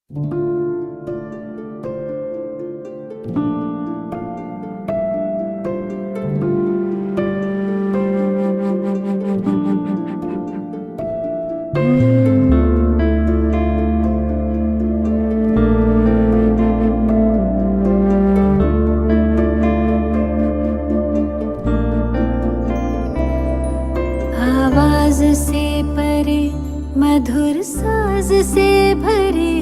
आवाज से परे मधुर साज से भरे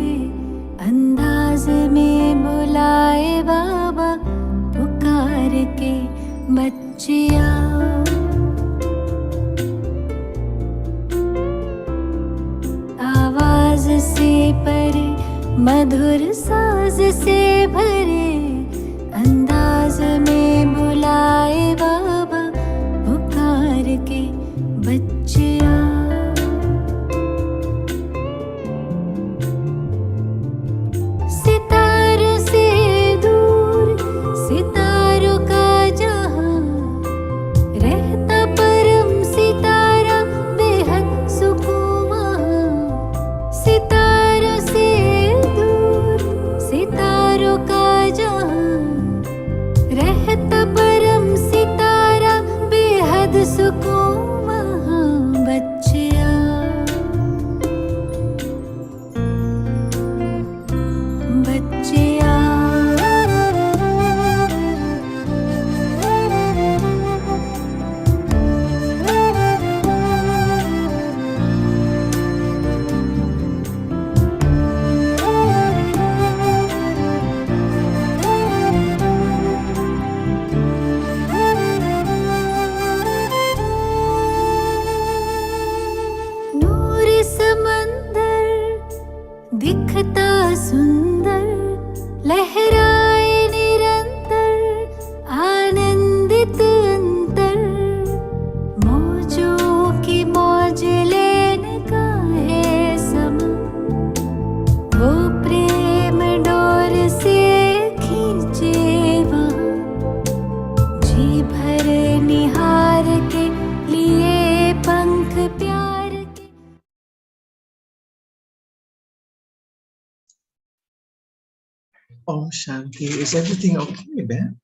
अंदाज में बुलाए बाबा पुकार के बच्चे आओ। आवाज से परे मधुर साज से भरे अंदाज में बुलाए बाबा पुकार के बच्चे आओ। सितारों से दूर सितारों का जहां रहता परम सितारा बेहद सुकून वहां। सितारों से दूर सितारों का जहां रहता परम सितारा बेहद सुकून बच्चे आओ। बच्चे दिखता सुंदर लहराए निरंतर आनंदित अंतर। मौजों की मौज लेने का है समा वो प्रेम डोर से खींचे वहाँ। जी भर निहार के लिए पंख प्यार Om Shanti. Is everything okay there?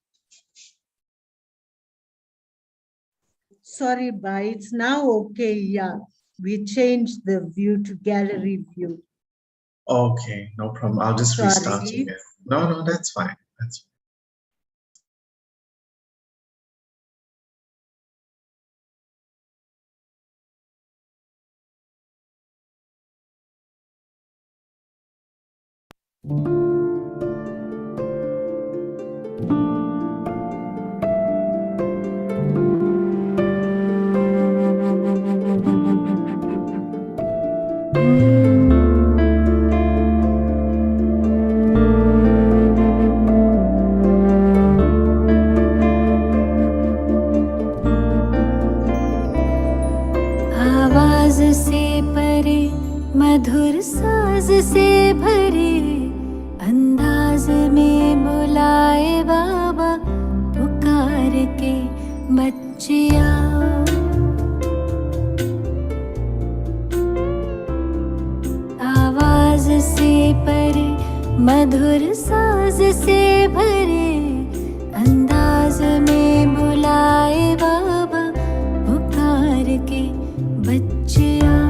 Sorry, Bhai, it's now okay. Yeah, we changed the view to gallery view. Okay, no problem. I'll just restart Sorry. again. No, that's fine. That's fine. आवाज से परे मधुर साज से भरे अंदाज में बुलाए बाबा पुकार के बच्चे आओ। आवाज से परे मधुर साज से भरे अंदाज में बुलाए बाबा पुकार के बच्चे आओ।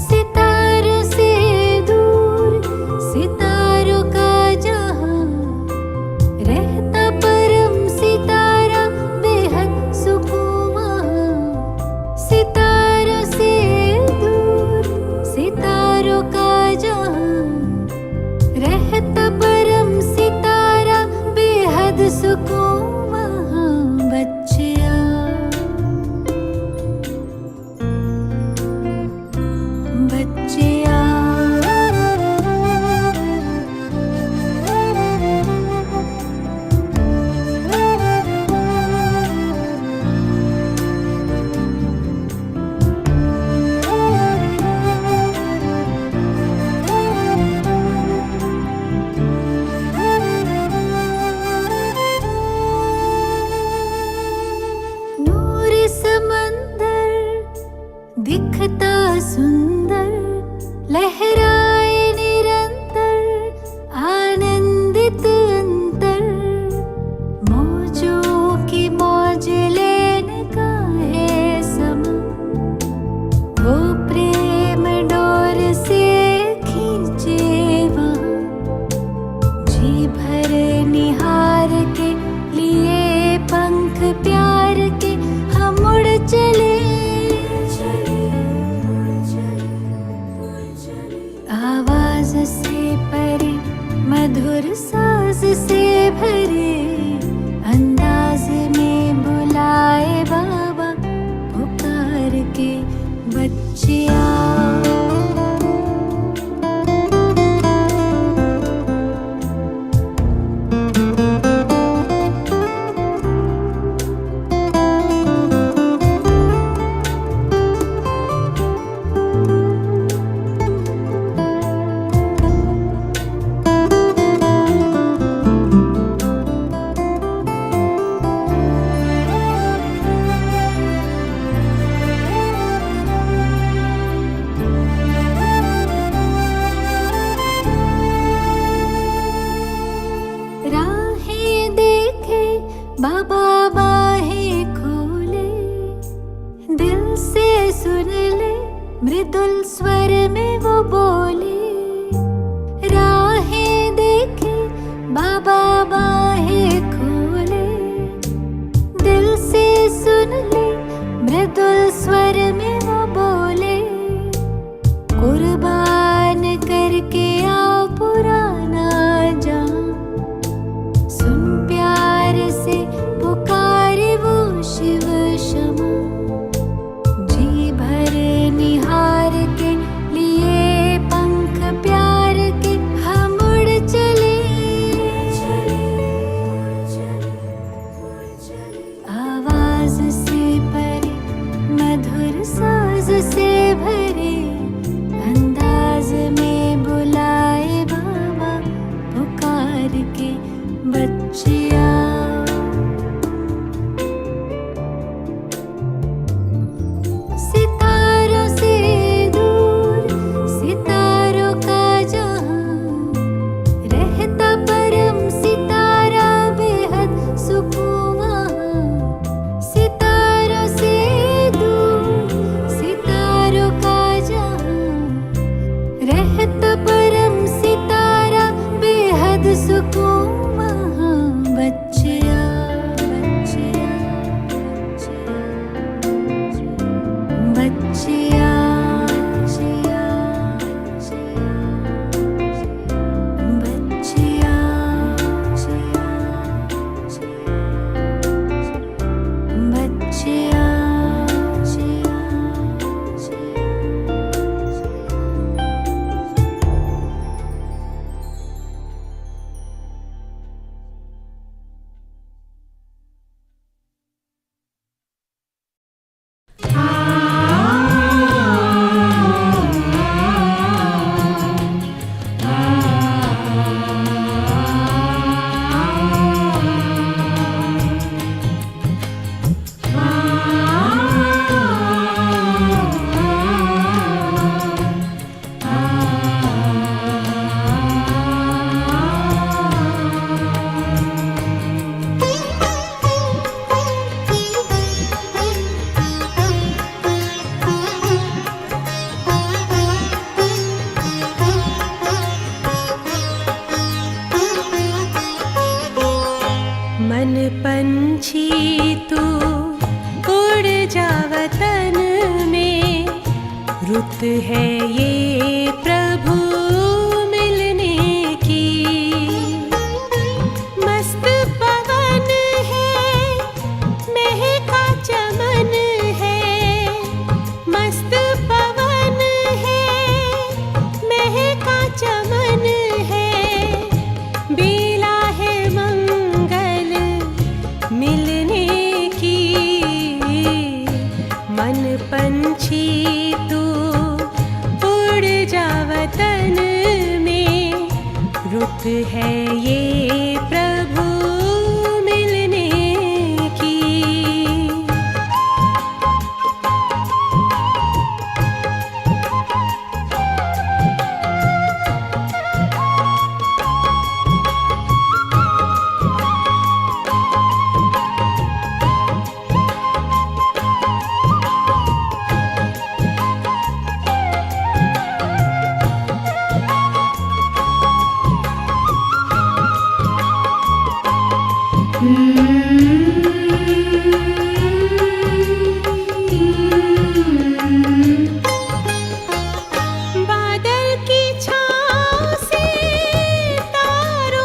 सितारों से दूर सितारों का जहां रहता परम सितारा बेहद सुकून वहां। सितारों से दूर सितारों का जहां मधुर साज से भरे अंदाज में बुलाए बाबा पुकार के बच्चिया। राहें देखे बाबा बाहें खोले, दिल से सुन ले मृदुल स्वर में वो बोले। राहें देखे बाबा बाहें खोले, दिल से सुन ले मृदुल स्वर में वो बोले। कुर्बान करके आओ पुराना जाम, सुन प्यार से पुकारे वो शिव क्षमा। जी भर निहार के लिए पंख प्यार के हम उड़ चले। आवाज से परे मधुर साज से भरे अंदाज में बुलाए बाबा पुकार के बच्चिया। सितारों से दूर सितारों का जहां, रहता परम सितारा बेहद सुकून वहां। सितारों से दूर सितारों का जहां, रहता परम सितारा बेहद सुकून वहां। बच्चिया बच्चिया बच्चिया बच्चिया बच्चिया। मन पंछी तू उड़ जा वतन में, रुत है ये प्रभु मिलने की। मस्त पवन है महका चमन है, मस्त पवन है महका चमन है। बेला है मंगल मिलने की, मन पंछी तू उड़ जा वतन में, रुत है ये प्रभु मिलने की। बादल की छाँव से तारों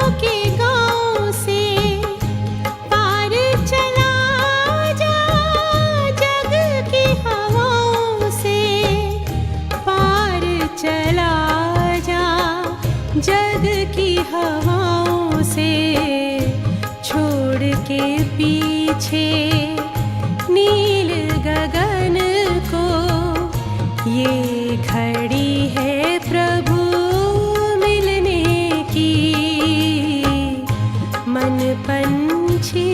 के पीछे नील गगन को ये घड़ी है प्रभु मिलने की। मन पंछी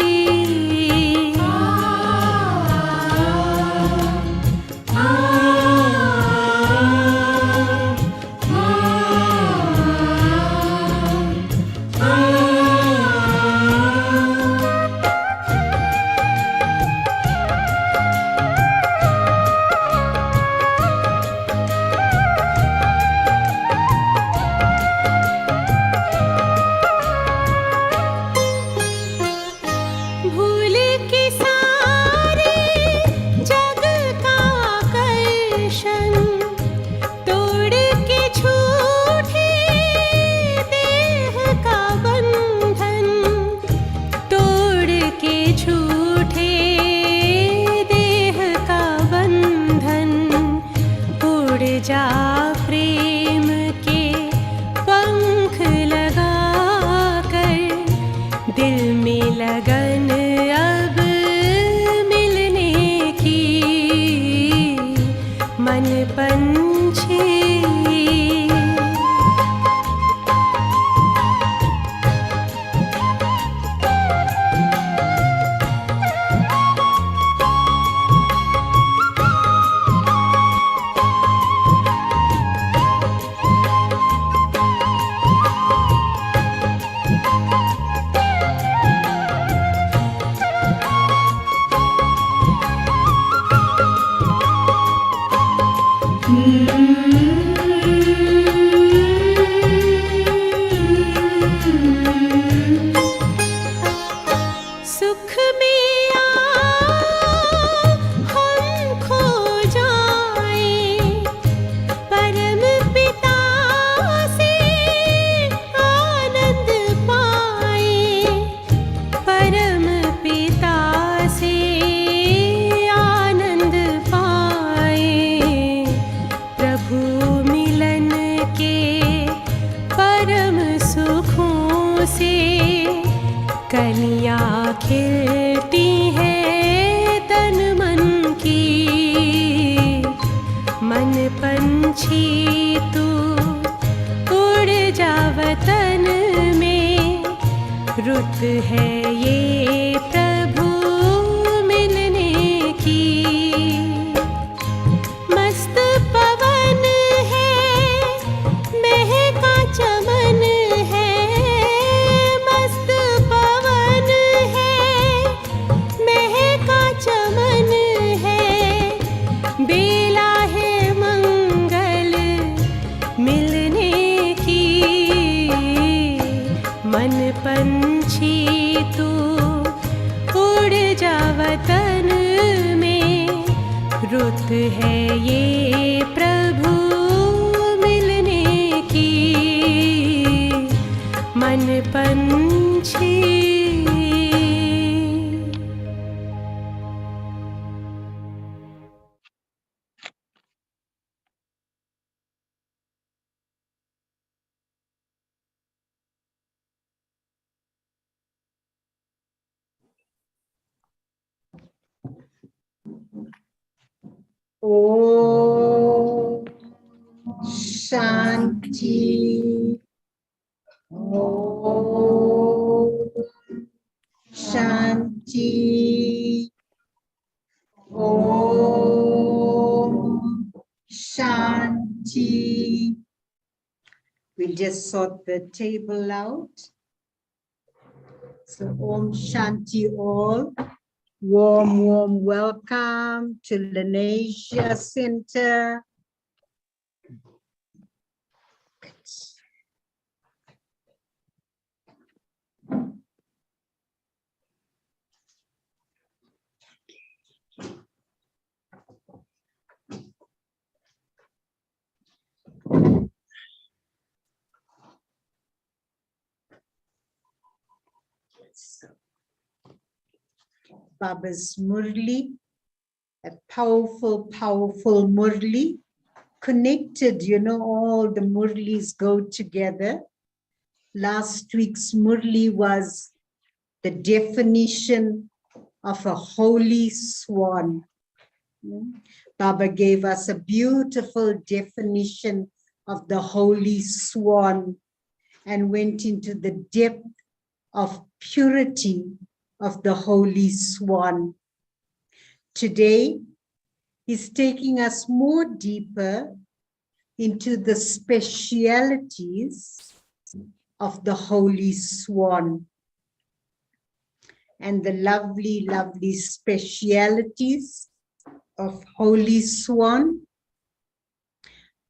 भूल के सारे जग का आकर्षण तोड़ के झूठे देह का बंधन, तोड़ के झूठे देह का बंधन, उड़ जा प्रेम के पंख लगा कर, दिल में लगन अब मिलने की। मन पंछी सुख में हम खो जाए, परम पिता से आनंद पाए, परम पिता से आनंद पाए। प्रभु मिलन के परम सुखों से कलियां खिलती हैं तन मन की। मन पंछी तू उड़ जा वतन में, रुत है ये प्रभु मिलने की। मस्त पवन है महका चमन है, मस्त पवन है महका चमन है, बेला है मंगल मिलने की। मन पंछी तू उड़ जा वतन में, रुत है ये प्रभु मिलने की। मन पंछी Om Shanti. Om Shanti. Om Shanti. We just sort the table out. So Om Shanti all. Warm welcome to Lenasia Center. Baba's Murli, a powerful Murli, connected, all the Murlis go together. Last week's Murli was the definition of a holy swan. Baba gave us a beautiful definition of the holy swan and went into the depth of purity of the holy swan. Today, he's taking us more deeper into the specialities of the holy swan. And the lovely, lovely specialities of holy swan,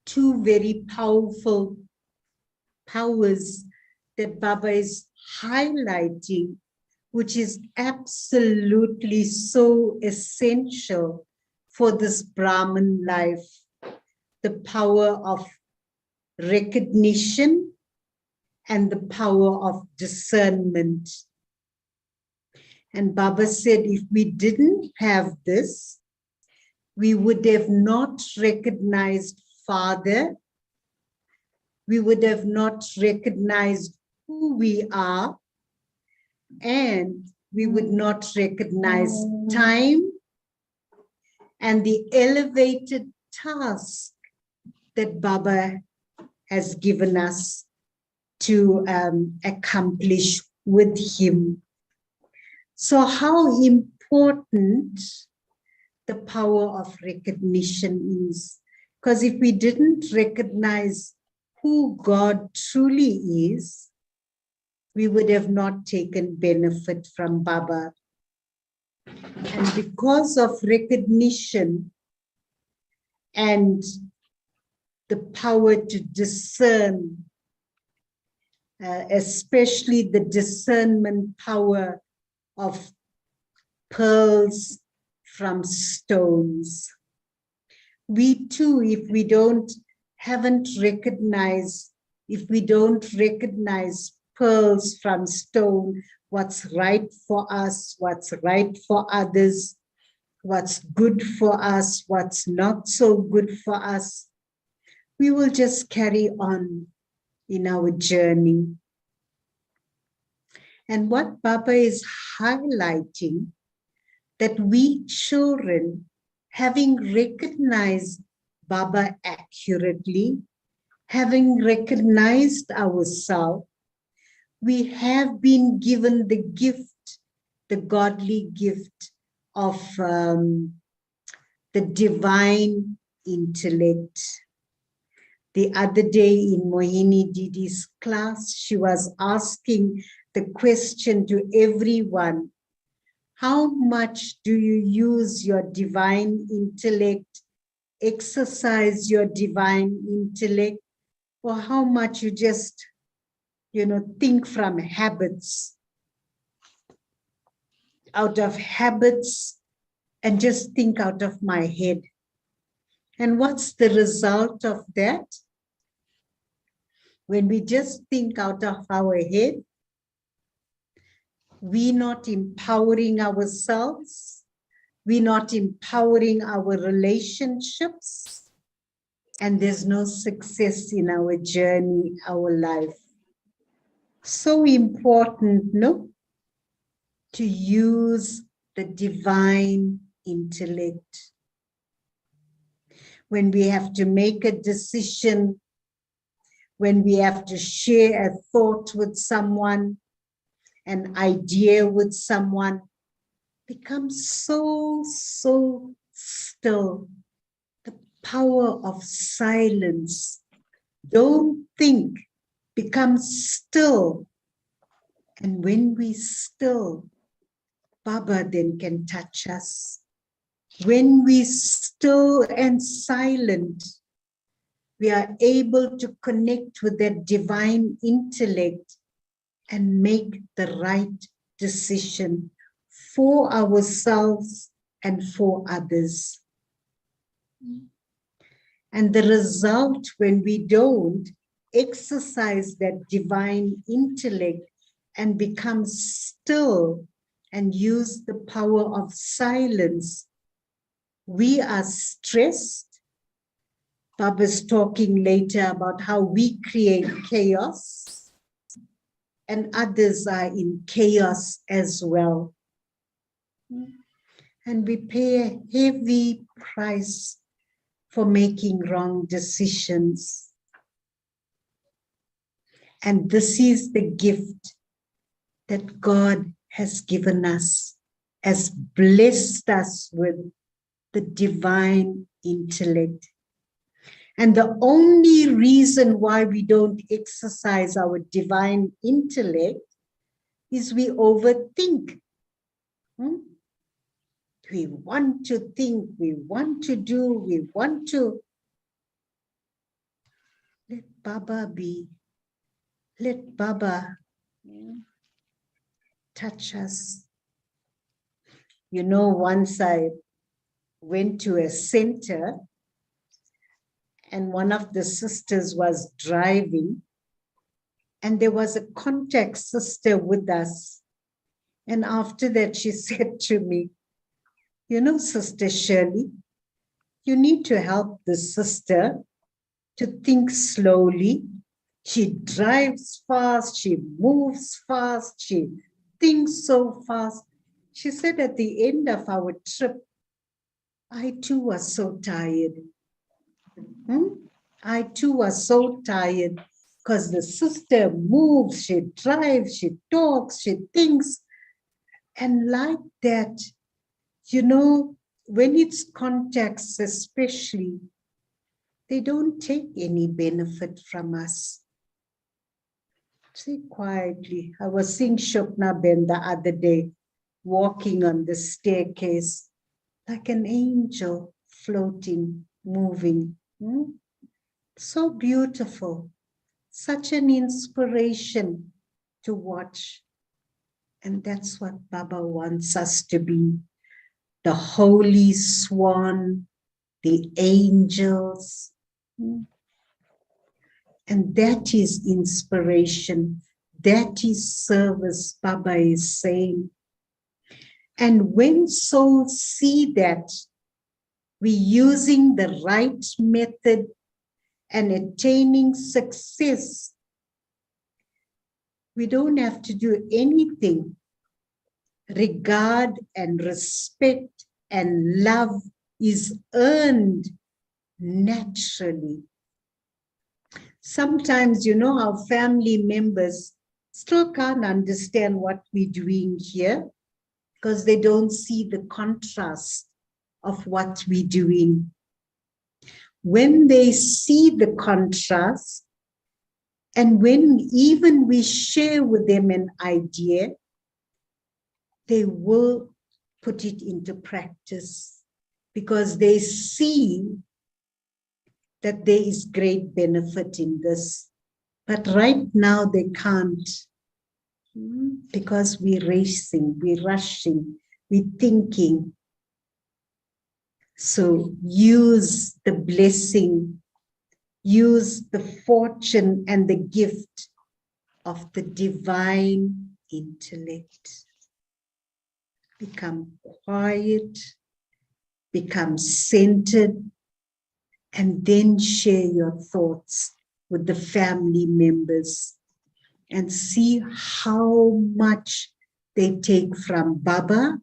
two very powerful powers that Baba is highlighting, which is absolutely so essential for this Brahman life. The power of recognition and the power of discernment. And Baba said, if we didn't have this, we would have not recognized Father. We would have not recognized who we are, and we would not recognize time and the elevated task that Baba has given us to accomplish with him. So how important the power of recognition is. Because if we didn't recognize who God truly is, we would have not taken benefit from Baba. And because of recognition and the power to discern, especially the discernment power of pearls from stones. We too, if we haven't recognized, if we don't recognize pearls from stone, what's right for us, what's right for others, what's good for us, what's not so good for us, we will just carry on in our journey. And what Baba is highlighting, that we children, having recognized Baba accurately, having recognized ourselves, we have been given the gift, the godly gift of the divine intellect. The other day in Mohini Didi's class, she was asking the question to everyone, how much do you use your divine intellect, exercise your divine intellect, or how much you just, think from habits, out of habits, and just think out of my head. And what's the result of that? When we just think out of our head, we're not empowering ourselves, we're not empowering our relationships, and there's no success in our journey, our life. So important, no? To use the divine intellect. When we have to make a decision, when we have to share a thought with someone, an idea with someone, become so still. The power of silence. Don't think, become still. And when we still, Baba then can touch us. When we still and silent, we are able to connect with that divine intellect and make the right decision for ourselves and for others. And the result, when we don't exercise that divine intellect and become still and use the power of silence, we are stressed. Baba's talking later about how we create chaos. and others are in chaos as well. And we pay a heavy price for making wrong decisions. And this is the gift that God has given us, has blessed us with the divine intellect. And the only reason why we don't exercise our divine intellect is we overthink. We want to think, we want to do, we want to. Let Baba be. Let Baba touch us. You know, once I went to a center and one of the sisters was driving and there was a contact sister with us. And after that, she said to me, you know, Sister Shirley, you need to help the sister to think slowly. She drives fast, she moves fast, she thinks so fast. She said at the end of our trip, I too was so tired. I too was so tired because the sister moves, she drives, she talks, she thinks. And like that, you know, when it's contacts especially, they don't take any benefit from us. Say quietly. I was seeing Shopna Ben the other day, walking on the staircase like an angel, floating, moving. So beautiful. Such an inspiration to watch. And that's what Baba wants us to be. The holy swan, the angels. And that is inspiration. That is service, Baba is saying. And when souls see that we're using the right method and attaining success, we don't have to do anything. Regard and respect and love is earned naturally. Sometimes, you know, our family members still can't understand what we're doing here because they don't see the contrast of what we're doing. When they see the contrast, and when even we share with them an idea, they will put it into practice because they see that there is great benefit in this. But right now they can't because we're racing, we're rushing, we're thinking. So use the blessing, use the fortune and the gift of the divine intellect. Become quiet, become centered, and then share your thoughts with the family members and see how much they take from Baba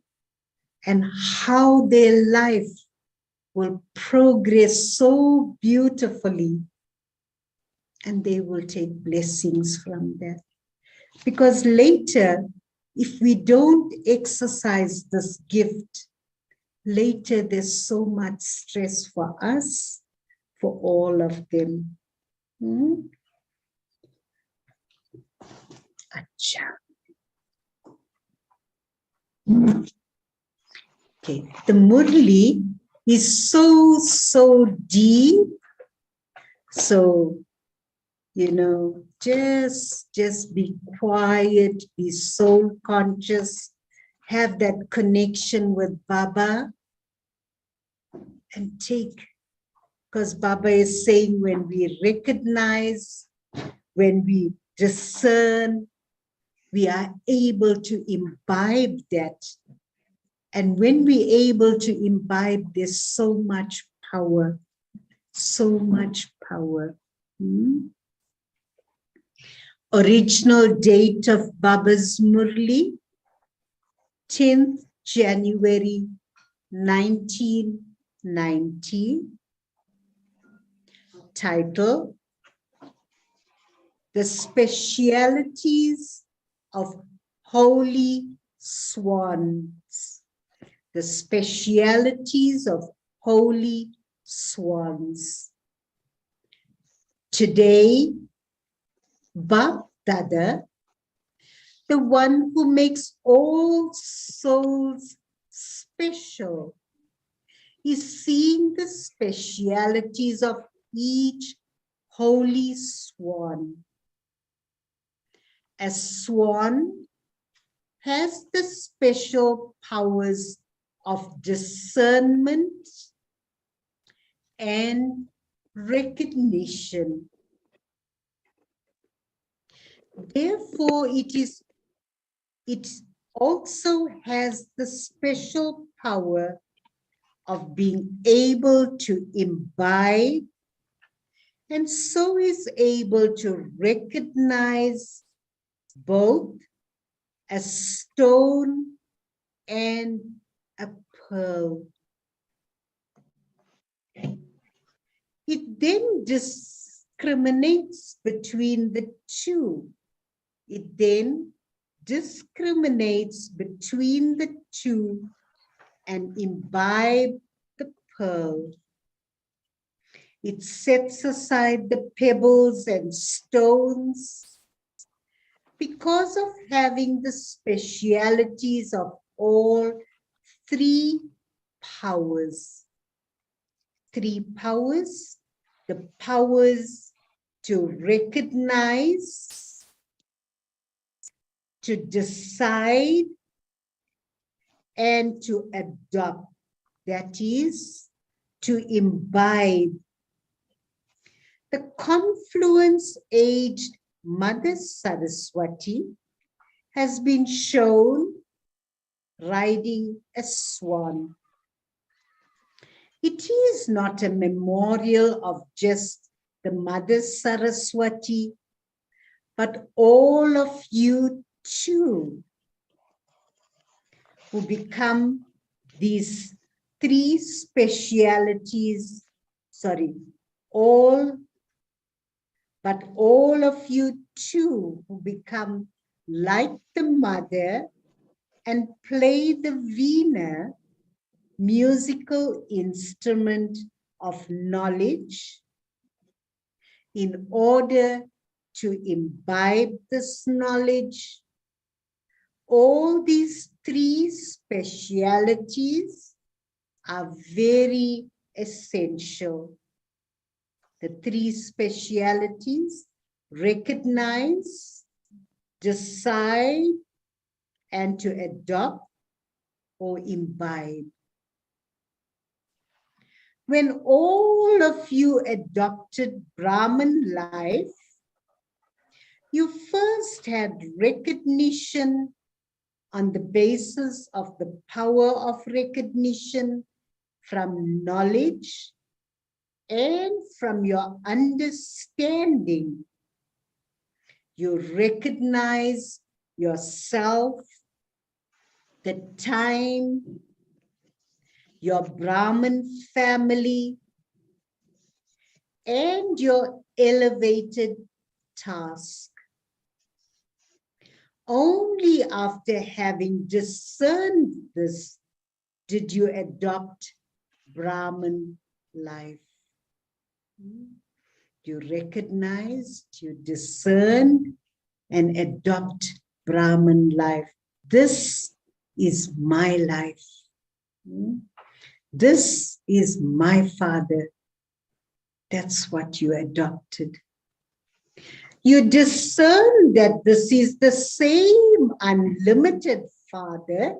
and how their life will progress so beautifully, and they will take blessings from that. Because later, if we don't exercise this gift, later there's so much stress for us, for all of them. Acha. Okay, the Murli is so deep. So, you know, just be quiet, be soul conscious, have that connection with Baba, and take. Because Baba is saying when we recognize, when we discern, we are able to imbibe that. And when we're able to imbibe, there's so much power, so much power. Original date of Baba's Murli, 10th January 1990. Title, The Specialities of Holy Swans. The Specialities of Holy Swans. Today, Bab Dada, the one who makes all souls special, is seeing the specialities of each holy swan. A swan has the special powers of discernment and recognition. Therefore, it also has the special power of being able to imbibe, and so is able to recognize both a stone and a pearl. It then discriminates between the two. It then discriminates between the two and imbibe the pearl. It sets aside the pebbles and stones because of having the specialities of all three powers. Three powers, the powers to recognize, to decide, and to adopt, that is, to imbibe. The confluence-aged Mother Saraswati has been shown riding a swan. It is not a memorial of just the Mother Saraswati, but all of you too, who become these three specialities, all of you too, who become like the mother and play the veena, musical instrument of knowledge, in order to imbibe this knowledge. All these three specialities are very essential. The three specialities: recognize, decide, and to adopt or imbibe. When all of you adopted Brahman life, you first had recognition on the basis of the power of recognition from knowledge and from your understanding. You recognize yourself, the time, your Brahman family, and your elevated task. Only after having discerned this did you adopt Brahman life. You recognized, you discerned, and adopt Brahman life. This is my life. This is my father. That's what you adopted. You discern that this is the same unlimited Father,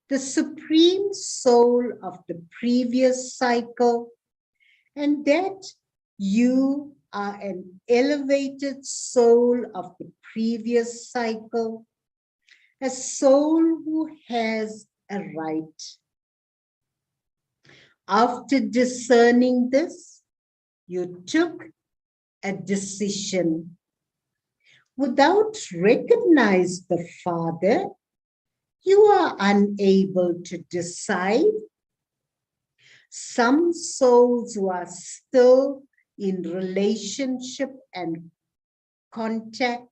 the supreme soul of the previous cycle, and that you are an elevated soul of the previous cycle, a soul who has a right. After discerning this, you took a decision. without recognize the Father, you are unable to decide. Some souls who are still in relationship and contact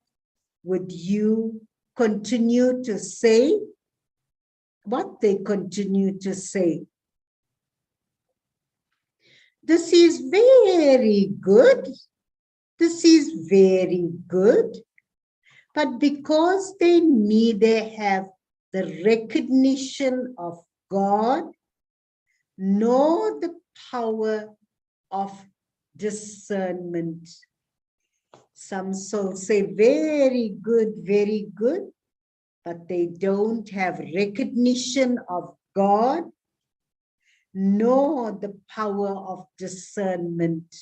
with you continue to say what they continue to say. This is very good. This is very good. But because they neither have the recognition of God nor the power of discernment. Some souls say very good, but they don't have recognition of God nor the power of discernment.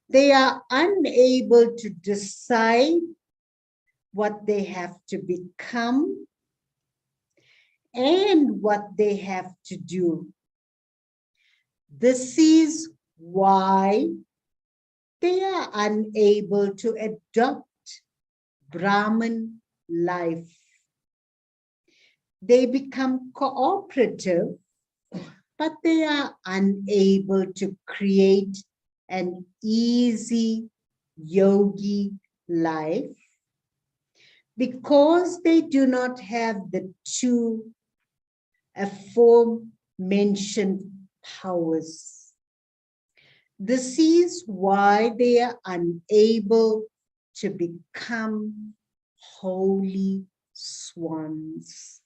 They are unable to decide what they have to become and what they have to do. This is why they are unable to adopt Brahman life. They become cooperative, but they are unable to create an easy yogi life because they do not have the two aforementioned powers. This is why they are unable to become holy swans.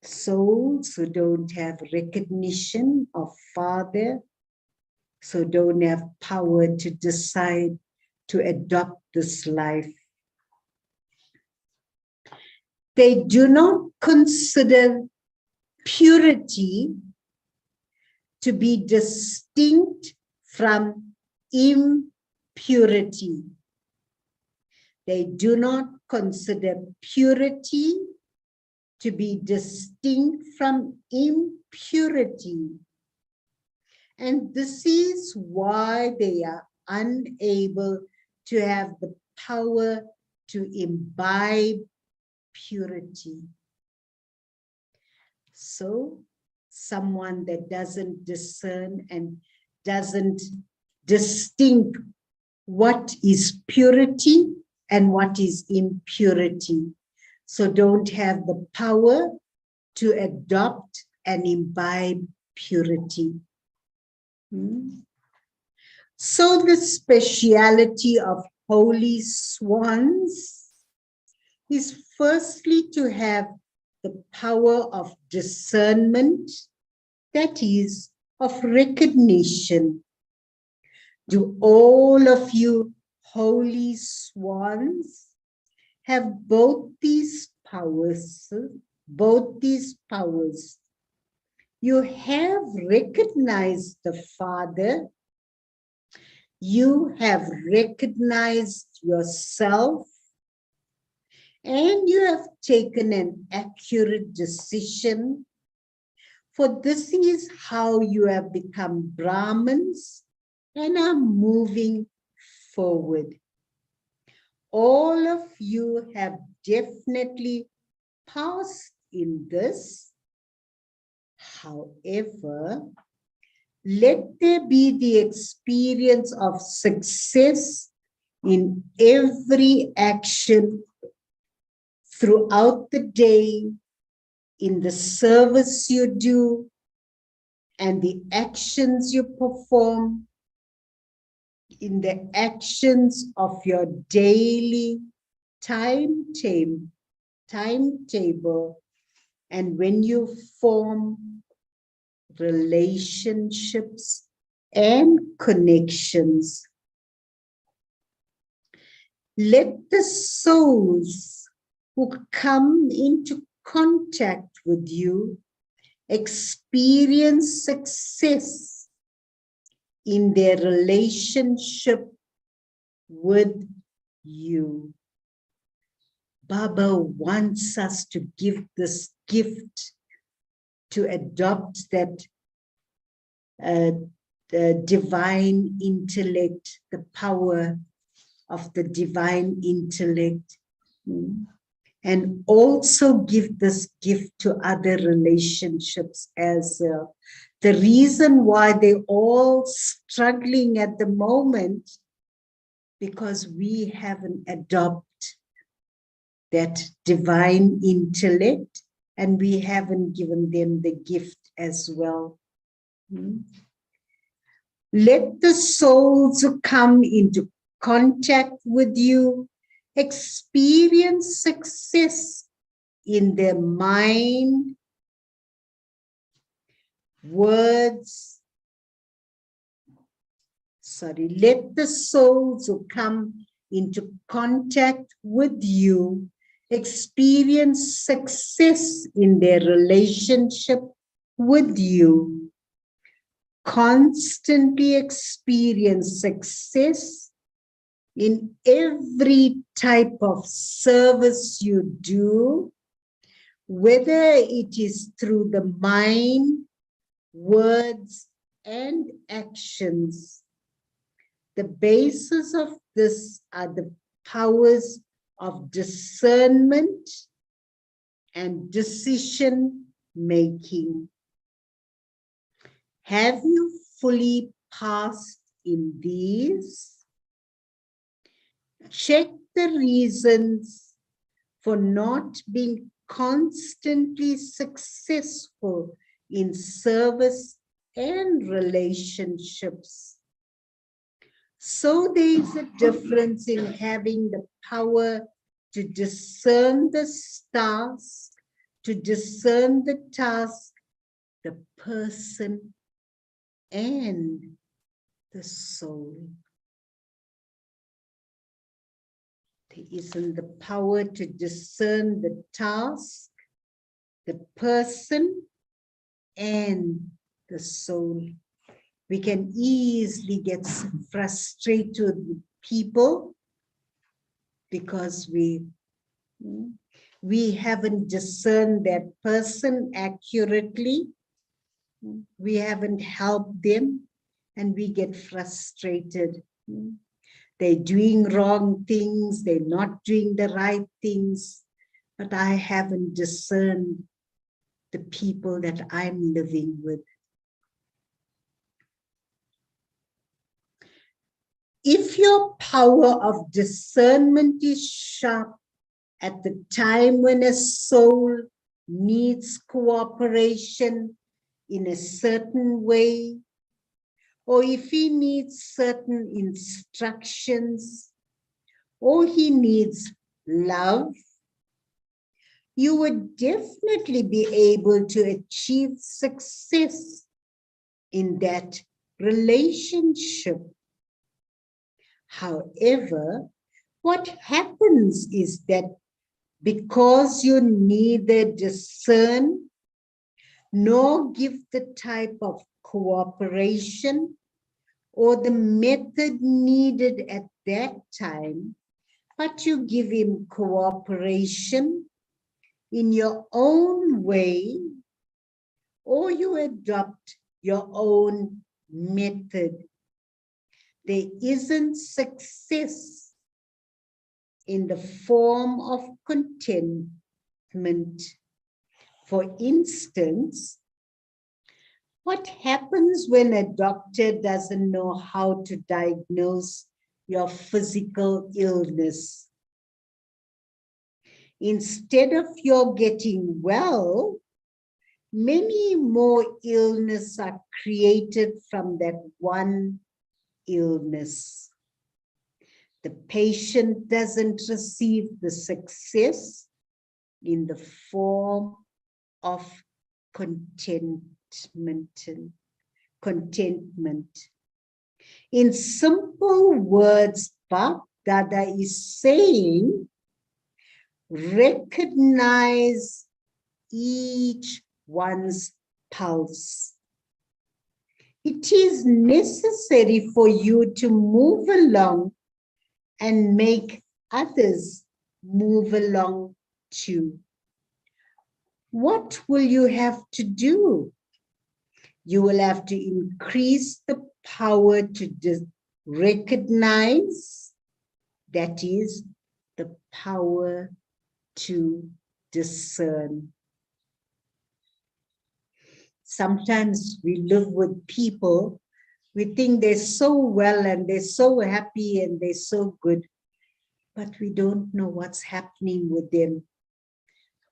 Souls who don't have recognition of Father, so don't have power to decide to adopt this life. They do not consider purity to be distinct from impurity. They do not consider purity to be distinct from impurity. And this is why they are unable to have the power to imbibe purity. So, someone that doesn't discern and doesn't distinct what is purity and what is impurity. So don't have the power to adopt and imbibe purity. So the speciality of holy swans is firstly to have the power of discernment, that is, of recognition. Do all of you holy swans have both these powers? Both these powers. You have recognized the Father. You have recognized yourself. And you have taken an accurate decision. For this is how you have become Brahmins and are moving forward. All of you have definitely passed in this. However, let there be the experience of success in every action throughout the day, in the service you do, and the actions you perform, in the actions of your daily timetable, and when you form relationships and connections. Let the souls who come into contact with you experience success in their relationship with you. Baba wants us to give this gift, to adopt that the divine intellect, the power of the divine intellect, and also give this gift to other relationships as well. The reason why they're all struggling at the moment, because we haven't adopted that divine intellect, and we haven't given them the gift as well. Let the souls who come into contact with you experience success in their mind, words. Let the souls who come into contact with you experience success in their relationship with you. Constantly experience success in every type of service you do, whether it is through the mind, words, and actions. The basis of this are the powers of discernment and decision making. Have you fully passed in these? Check the reasons for not being constantly successful in service and relationships. So there is a difference in having the power to discern the stars, to discern the task, the person, and the soul. There isn't the power to discern the task, the person, and the soul. We can easily get frustrated with people because we haven't discerned that person accurately. We haven't helped them, and we get frustrated. They're doing wrong things, they're not doing the right things, but I haven't discerned the people that I'm living with. If your power of discernment is sharp at the time when a soul needs cooperation in a certain way, or if he needs certain instructions, or he needs love, you would definitely be able to achieve success in that relationship. However, what happens is that because you neither discern nor give the type of cooperation or the method needed at that time, but you give him cooperation in your own way, or you adopt your own method, there isn't success in the form of contentment. For instance, what happens when a doctor doesn't know how to diagnose your physical illness? Instead of your getting well, many more illnesses are created from that one illness. The patient doesn't receive the success in the form of contentment. In simple words, Bab Dada is saying, recognize each one's pulse. It is necessary for you to move along and make others move along too. What will you have to do? You will have to increase the power to recognize That is the power to discern. Sometimes we live with people, we think they're so well and they're so happy and they're so good, but we don't know what's happening with them.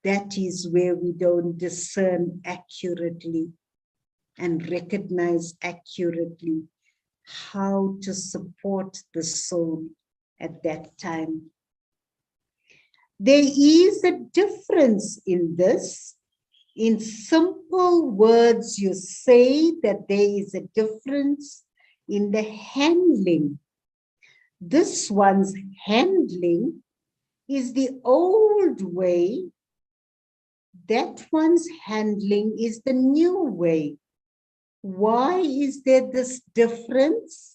That is where we don't discern accurately and recognize accurately how to support the soul at that time. There is a difference in this. In simple words, you say that there is a difference in the handling. This one's handling is the old way. That one's handling is the new way. Why is there this difference?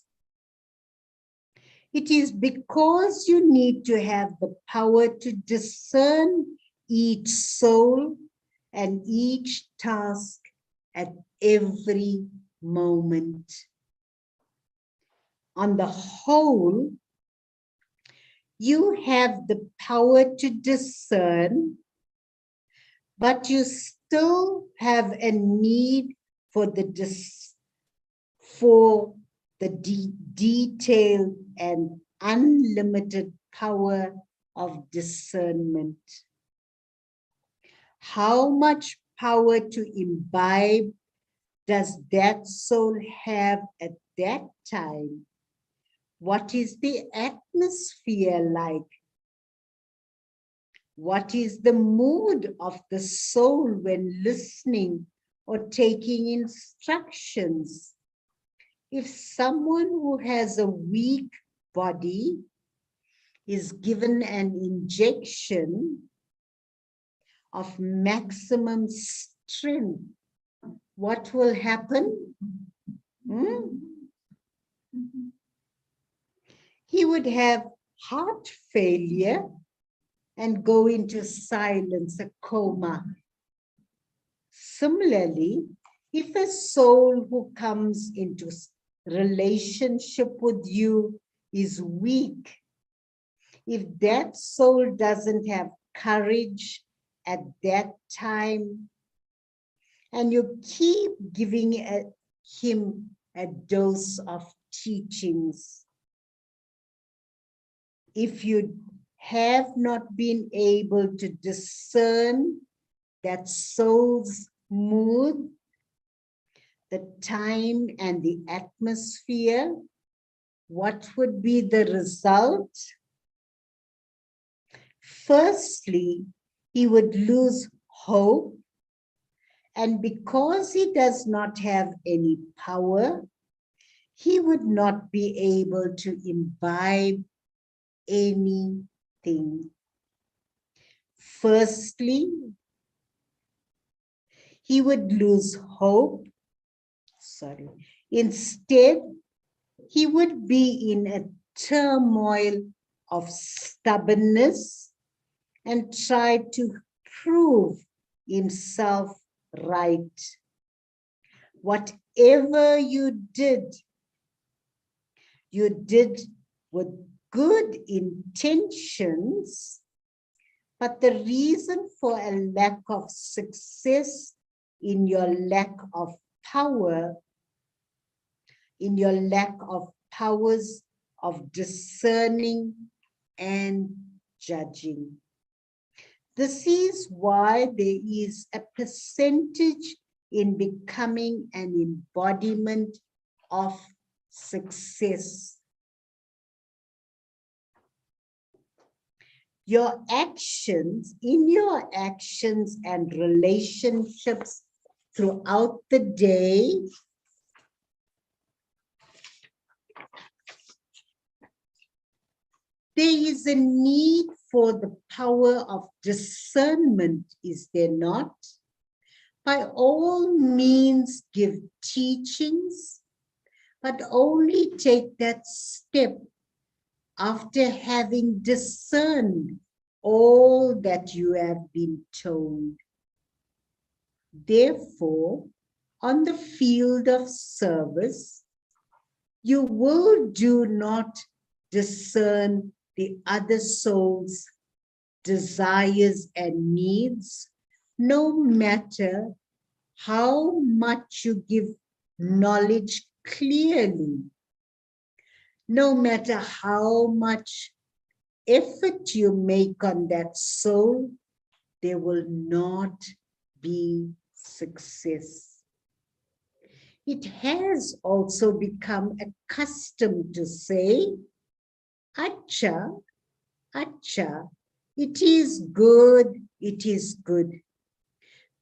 It is because you need to have the power to discern each soul and each task at every moment. On the whole, you have the power to discern, but you still have a need for the detailed and unlimited power of discernment. How much power to imbibe does that soul have at that time? What is the atmosphere like? What is the mood of the soul when listening or taking instructions? If someone who has a weak body is given an injection of maximum strength, what will happen? He would have heart failure and go into silence, a coma. Similarly, if a soul who comes into relationship with you is weak, if that soul doesn't have courage at that time, and you keep giving him a dose of teachings, if you have not been able to discern that soul's mood, the time and the atmosphere, what would be the result? Firstly, he would lose hope, and because he does not have any power, he would not be able to imbibe anything. Firstly, he would lose hope. Instead, he would be in a turmoil of stubbornness and try to prove himself right. Whatever you did with good intentions, but the reason for a lack of success in your lack of power, in your lack of powers of discerning and judging. This is why there is a percentage in becoming an embodiment of success. Your actions, in your actions and relationships throughout the day, there is a need for the power of discernment, is there not? By all means, give teachings, but only take that step after having discerned all that you have been told. Therefore, on the field of service, you will do not discern the other soul's desires and needs, no matter how much you give knowledge clearly, no matter how much effort you make on that soul, there will not be success. It has also become a custom to say, Acha, Acha, it is good, it is good.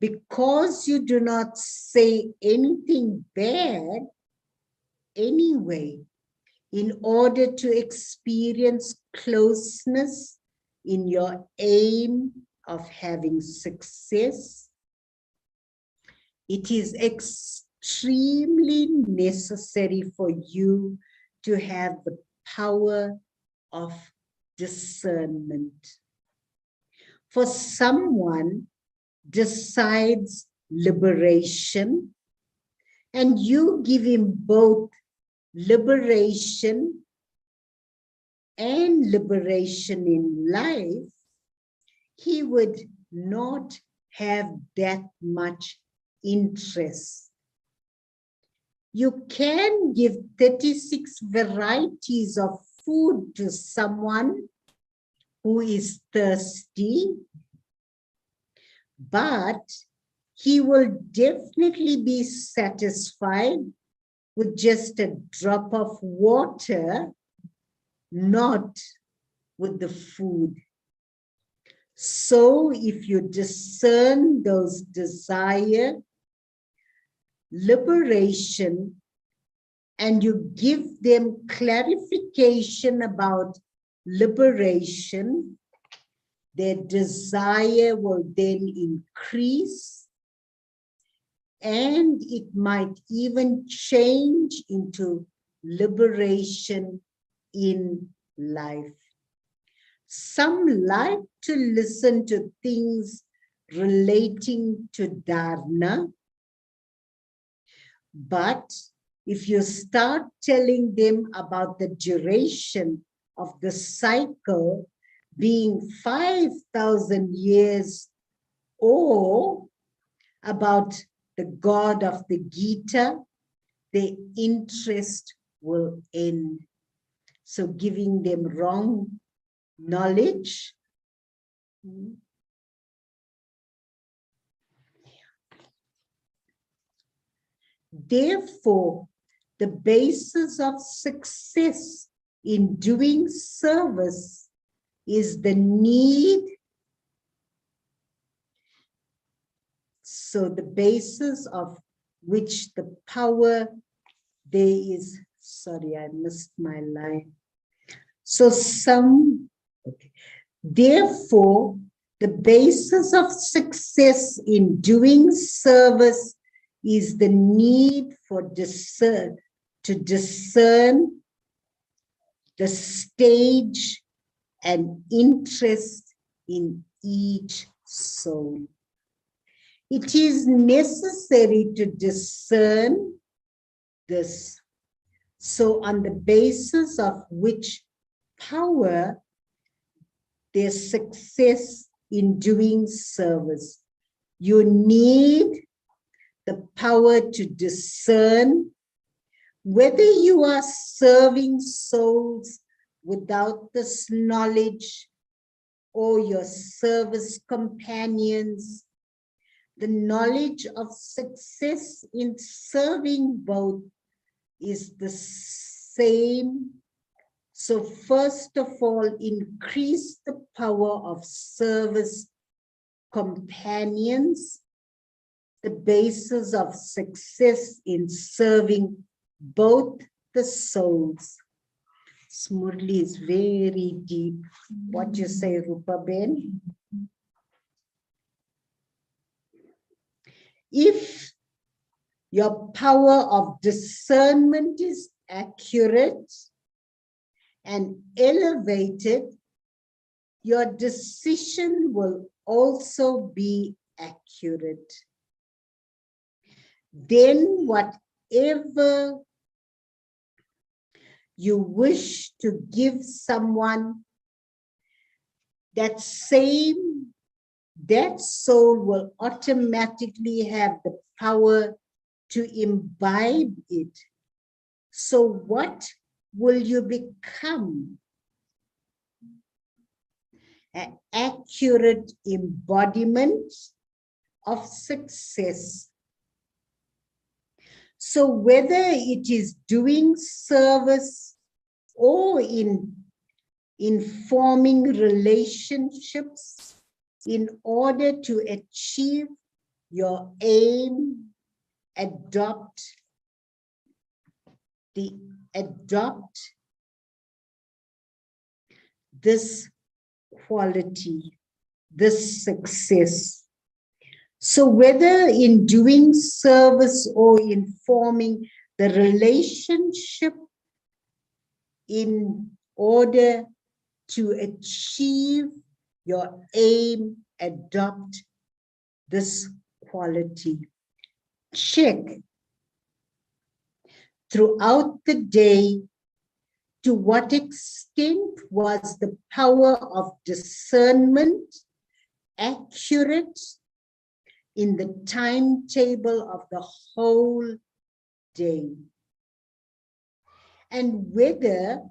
Because you do not say anything bad anyway, in order to experience closeness in your aim of having success, it is extremely necessary for you to have the power of discernment. For someone decides liberation, and you give him both liberation and liberation in life, he would not have that much interest. You can give 36 varieties of food to someone who is thirsty, but he will definitely be satisfied with just a drop of water, not with the food. So if you discern those desire, liberation, and you give them clarification about liberation, their desire will then increase, and it might even change into liberation in life. Some like to listen to things relating to dharna, but if you start telling them about the duration of the cycle being 5,000 years, or about the God of the Gita, their interest will end. So giving them wrong knowledge. Therefore, the basis of success in doing service is the need. So the basis of which the power there is, sorry, I missed my line. So okay. Therefore, the basis of success in doing service is the need for to discern the stage and interest in each soul. It is necessary to discern this. So on the basis of which power their success in doing service, you need the power to discern whether you are serving souls without this knowledge, or your service companions. The knowledge of success in serving both is the same. So first of all, increase the power of service companions, the basis of success in serving both the souls. Murli is very deep. What you say, Rupa Ben? If your power of discernment is accurate and elevated, your decision will also be accurate. Then whatever you wish to give someone that soul will automatically have the power to imbibe it. So what will you become? An accurate embodiment of success. So whether it is doing service or in forming relationships in order to achieve your aim, adopt this quality, this success. So whether in doing service or in forming the relationship in order to achieve your aim, adopt this quality. Check throughout the day to what extent was the power of discernment accurate in the timetable of the whole day, and whether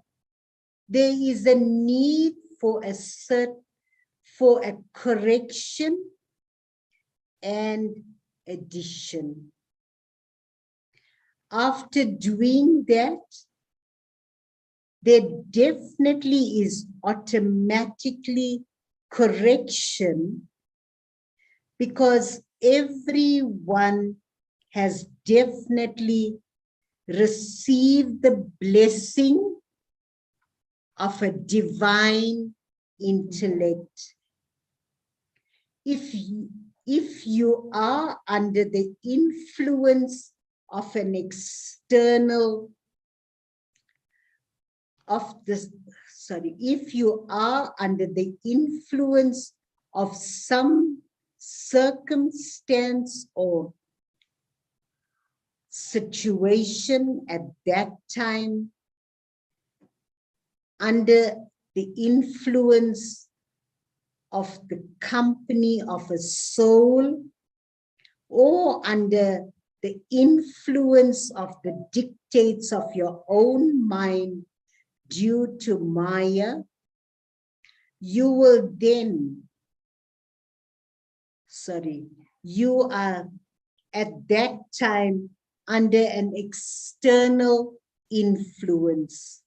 there is a need for a correction and addition. After doing that, there definitely is automatically correction, because everyone has definitely received the blessing of a divine intellect. If you are under the influence of an external if you are under the influence of some circumstance or situation at that time, under the influence of the company of a soul, or under the influence of the dictates of your own mind due to Maya, you will then, you are at that time under an external influence.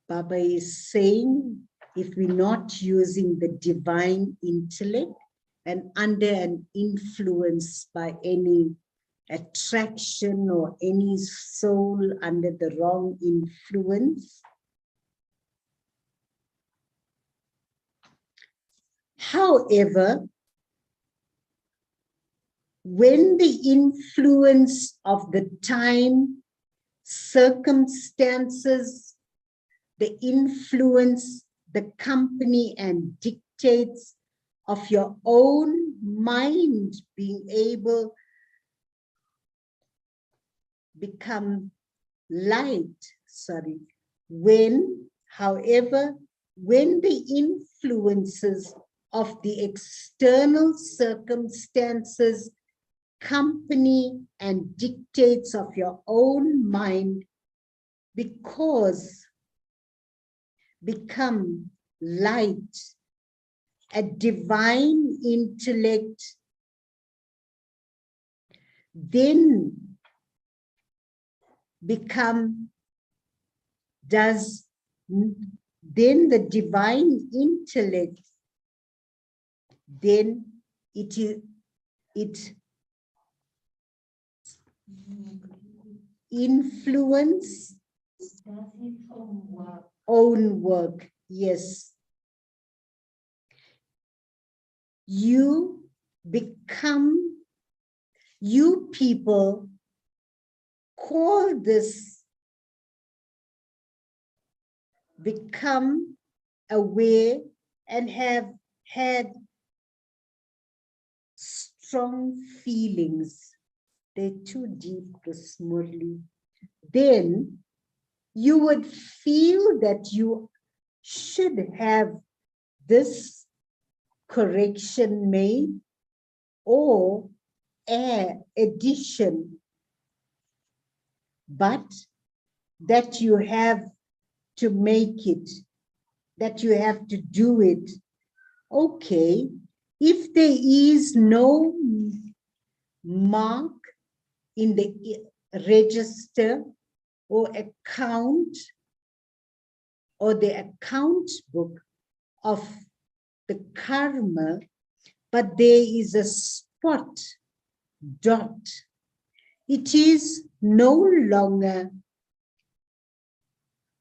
Baba is saying, if we're not using the divine intellect and under an influence by any attraction or any soul under the wrong influence. However, when the influence of the time, circumstances, the influence, the company and dictates of your own mind being able become light, however, when the influences of the external circumstances, company and dictates of your own mind become light, a divine intellect, then the divine intellect, then it influence own work. Yes. You people call this become aware and have had strong feelings. They're too deep, this Murli. Then you would feel that you should have this correction made or addition, but that you have to make it, that you have to do it. Okay, if there is no mark in the register or account or the account book of the karma, but there is a spot, dot, it is no longer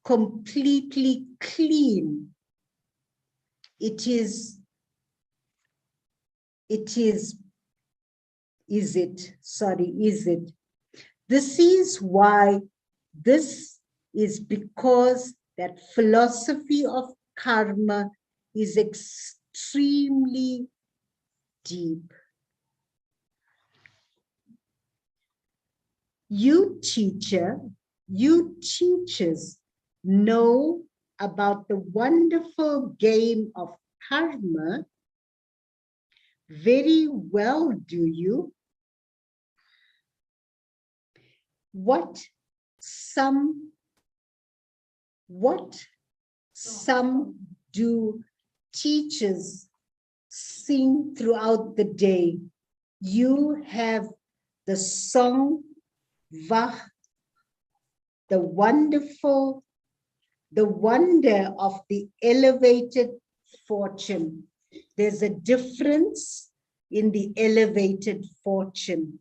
completely clean. It is, is it? This is why, this is because that philosophy of karma is extremely deep. You teachers know about the wonderful game of karma very well, do you? What some do teachers sing throughout the day? You have the song Vah, the wonder of the elevated fortune. There's a difference in the elevated fortune.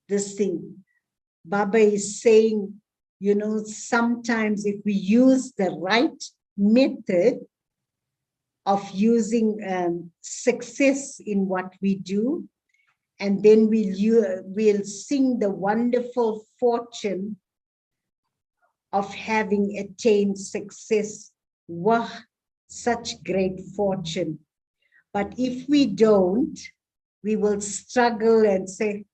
This thing, Baba is saying, you know, sometimes if we use the right method of using success in what we do, and then we'll sing the wonderful fortune of having attained success. Wow, such great fortune. But if we don't, we will struggle and say,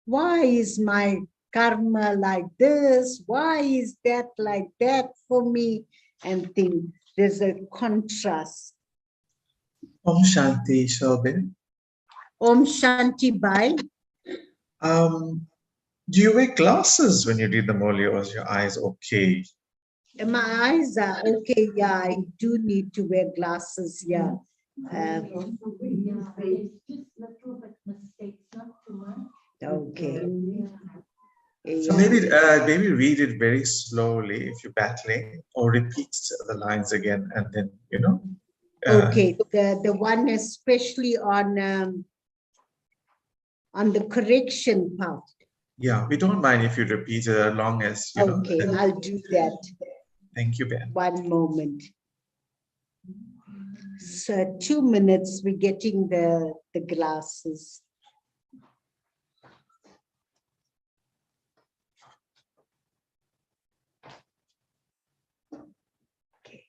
why is my karma like this? Why is that like that for me? And think there's a contrast. Om Shanti, Shobin. Om Shanti Bai. Do you wear glasses when you read the Murli, or is your eyes okay? My eyes are okay. Yeah, I do need to wear glasses. Yeah. Okay. So maybe read it very slowly if you're battling, or repeat the lines again, and then, you know. Okay, the one especially on the correction part. Yeah, we don't mind if you repeat it as long as, you know. Okay, I'll do that. Thank you, Ben. One moment. So 2 minutes, we're getting the glasses. Okay.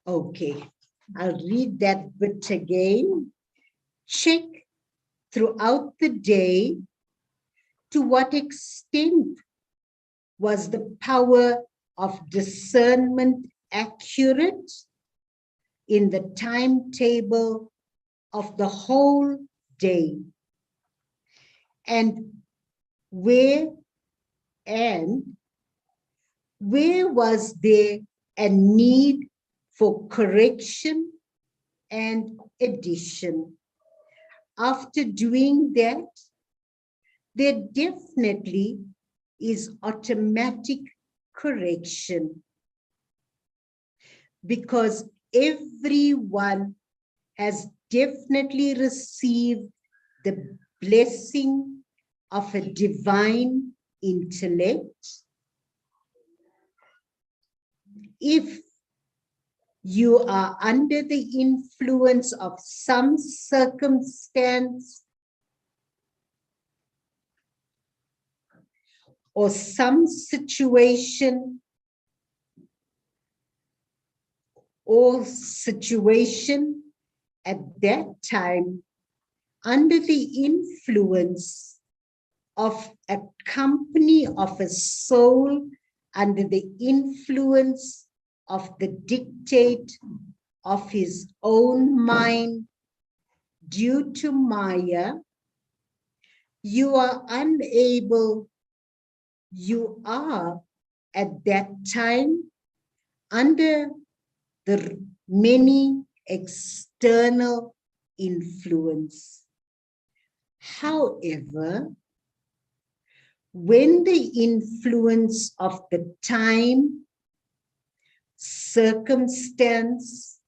Okay, I'll read that bit again. Check throughout the day to what extent was the power of discernment accurate in the timetable of the whole day, and where was there a need for correction and addition. After doing that, there definitely is automatic correction, because everyone has definitely received the blessing of a divine intellect. If you are under the influence of some circumstance or some situation at that time, under the influence of a company of a soul under the influence of the dictate of his own mind due to Maya, you are at that time under the many external influence. However, when the influence of the time, circumstance,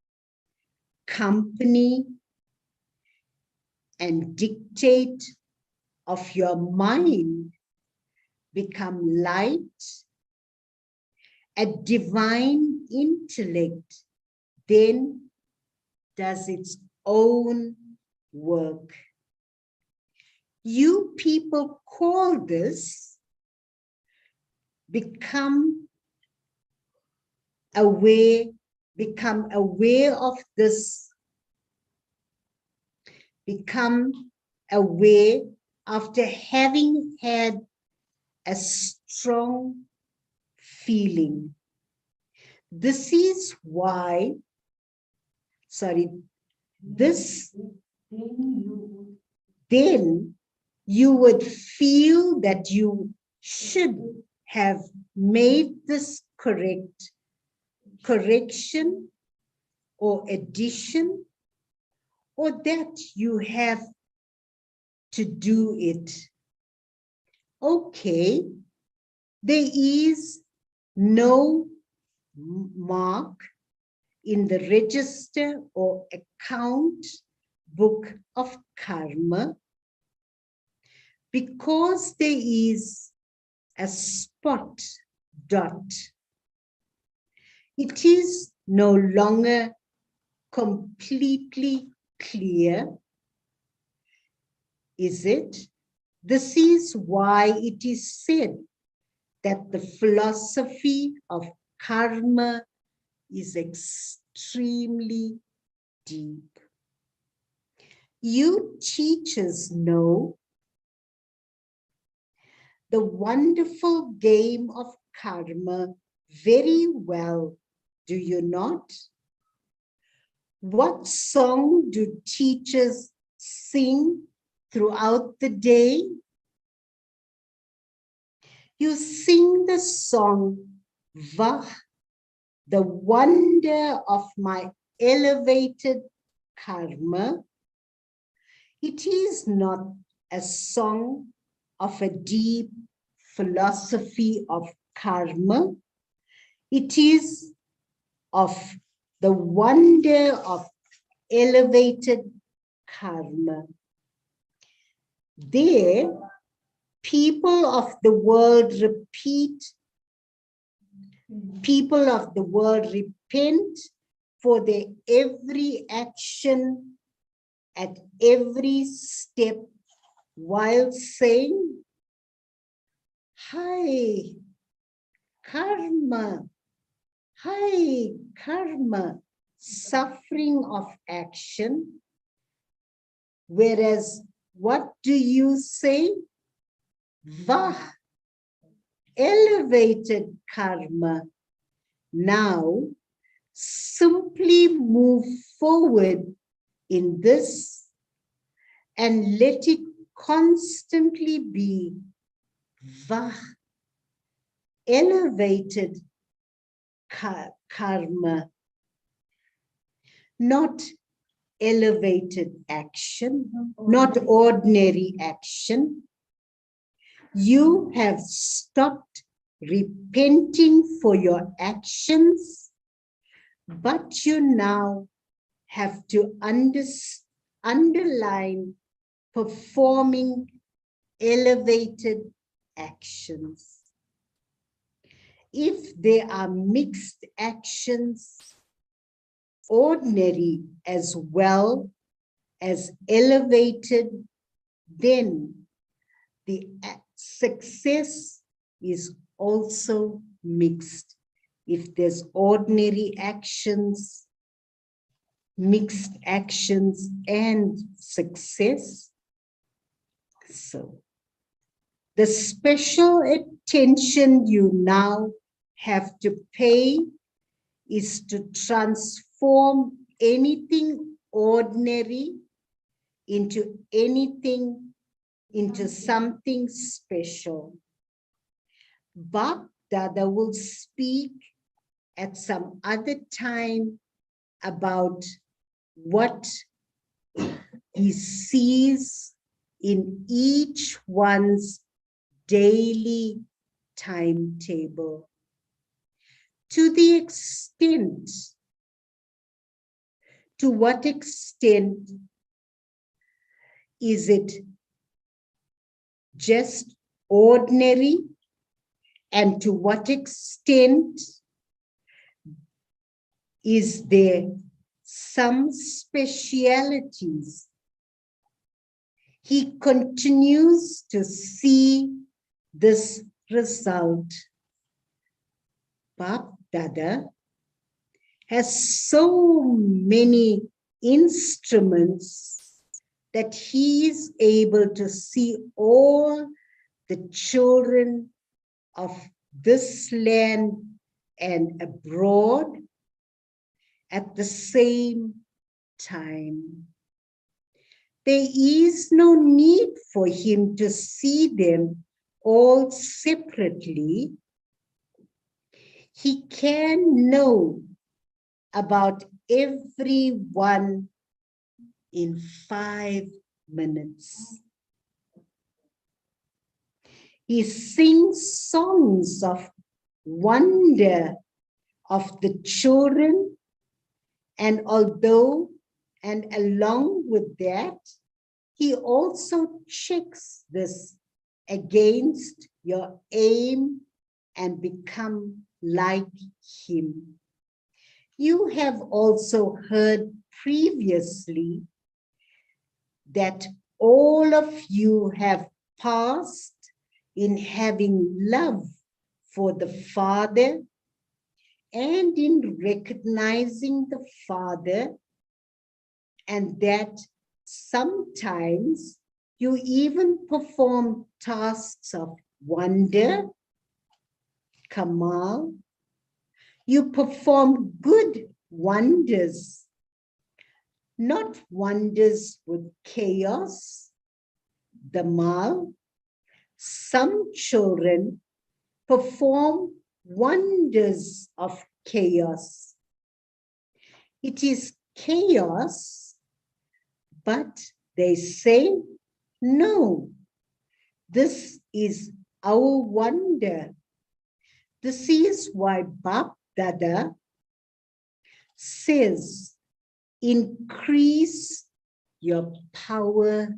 company, and dictate of your mind become light, a divine intellect then does its own work. You people call this become aware of this, become aware after having had a strong feeling. This is why, then you would feel that you should have made this correction or addition, or that you have to do it. Okay, there is no mark in the register or account book of karma because there is a spot dot. It is no longer completely clear, is it? This is why it is said that the philosophy of karma is extremely deep. You teachers know the wonderful game of karma very well, do you not? What song do teachers sing throughout the day? You sing the song, Vah, the wonder of my elevated karma. It is not a song of a deep philosophy of karma. It is of the wonder of elevated karma. There, people of the world repent for their every action at every step while saying, Hi, karma, suffering of action. Whereas, what do you say? Vah, elevated karma. Now, simply move forward in this and let it constantly be Vah, elevated karma, not elevated action, not ordinary action. You have stopped repenting for your actions, but you now have to underline performing elevated actions. If there are mixed actions, ordinary as well as elevated, then the success is also mixed. If there's ordinary actions, mixed actions, and success. So, the special attention you now have to pay is to transform anything ordinary into something special. Bap Dada will speak at some other time about what he sees in each one's daily timetable. To what extent is it just ordinary, and to what extent is there some specialities? He continues to see this result. Bap Dada has so many instruments that he is able to see all the children of this land and abroad at the same time. There is no need for him to see them all separately. He can know about everyone in 5 minutes. He sings songs of wonder of the children, and along with that, he also checks this against your aim and become like him. You have also heard previously that all of you have passed in having love for the Father and in recognizing the Father, and that sometimes you even perform tasks of wonder, Kamal. You perform good wonders, not wonders with chaos, the mal. Some children perform wonders of chaos. It is chaos, but they say, no, this is our wonder. This is why Bap Dada says, increase your power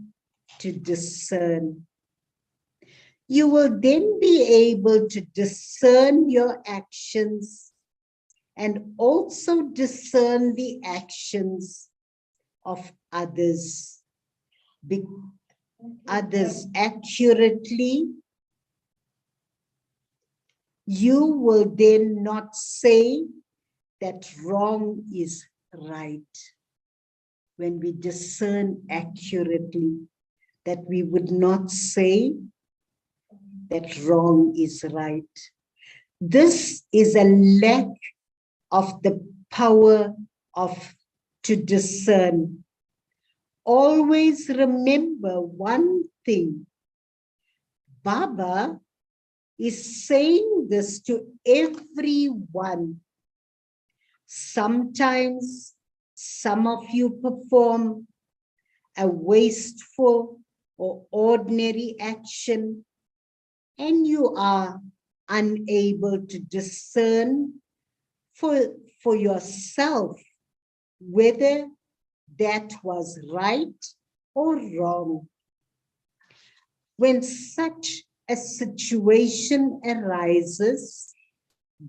to discern. You will then be able to discern your actions and also discern the actions of others accurately. You will then not say that wrong is right. When we discern accurately, that we would not say that wrong is right. This is a lack of the power to discern. Always remember one thing. Baba is saying this to everyone. Sometimes some of you perform a wasteful or ordinary action, and you are unable to discern for yourself whether that was right or wrong. When such a situation arises,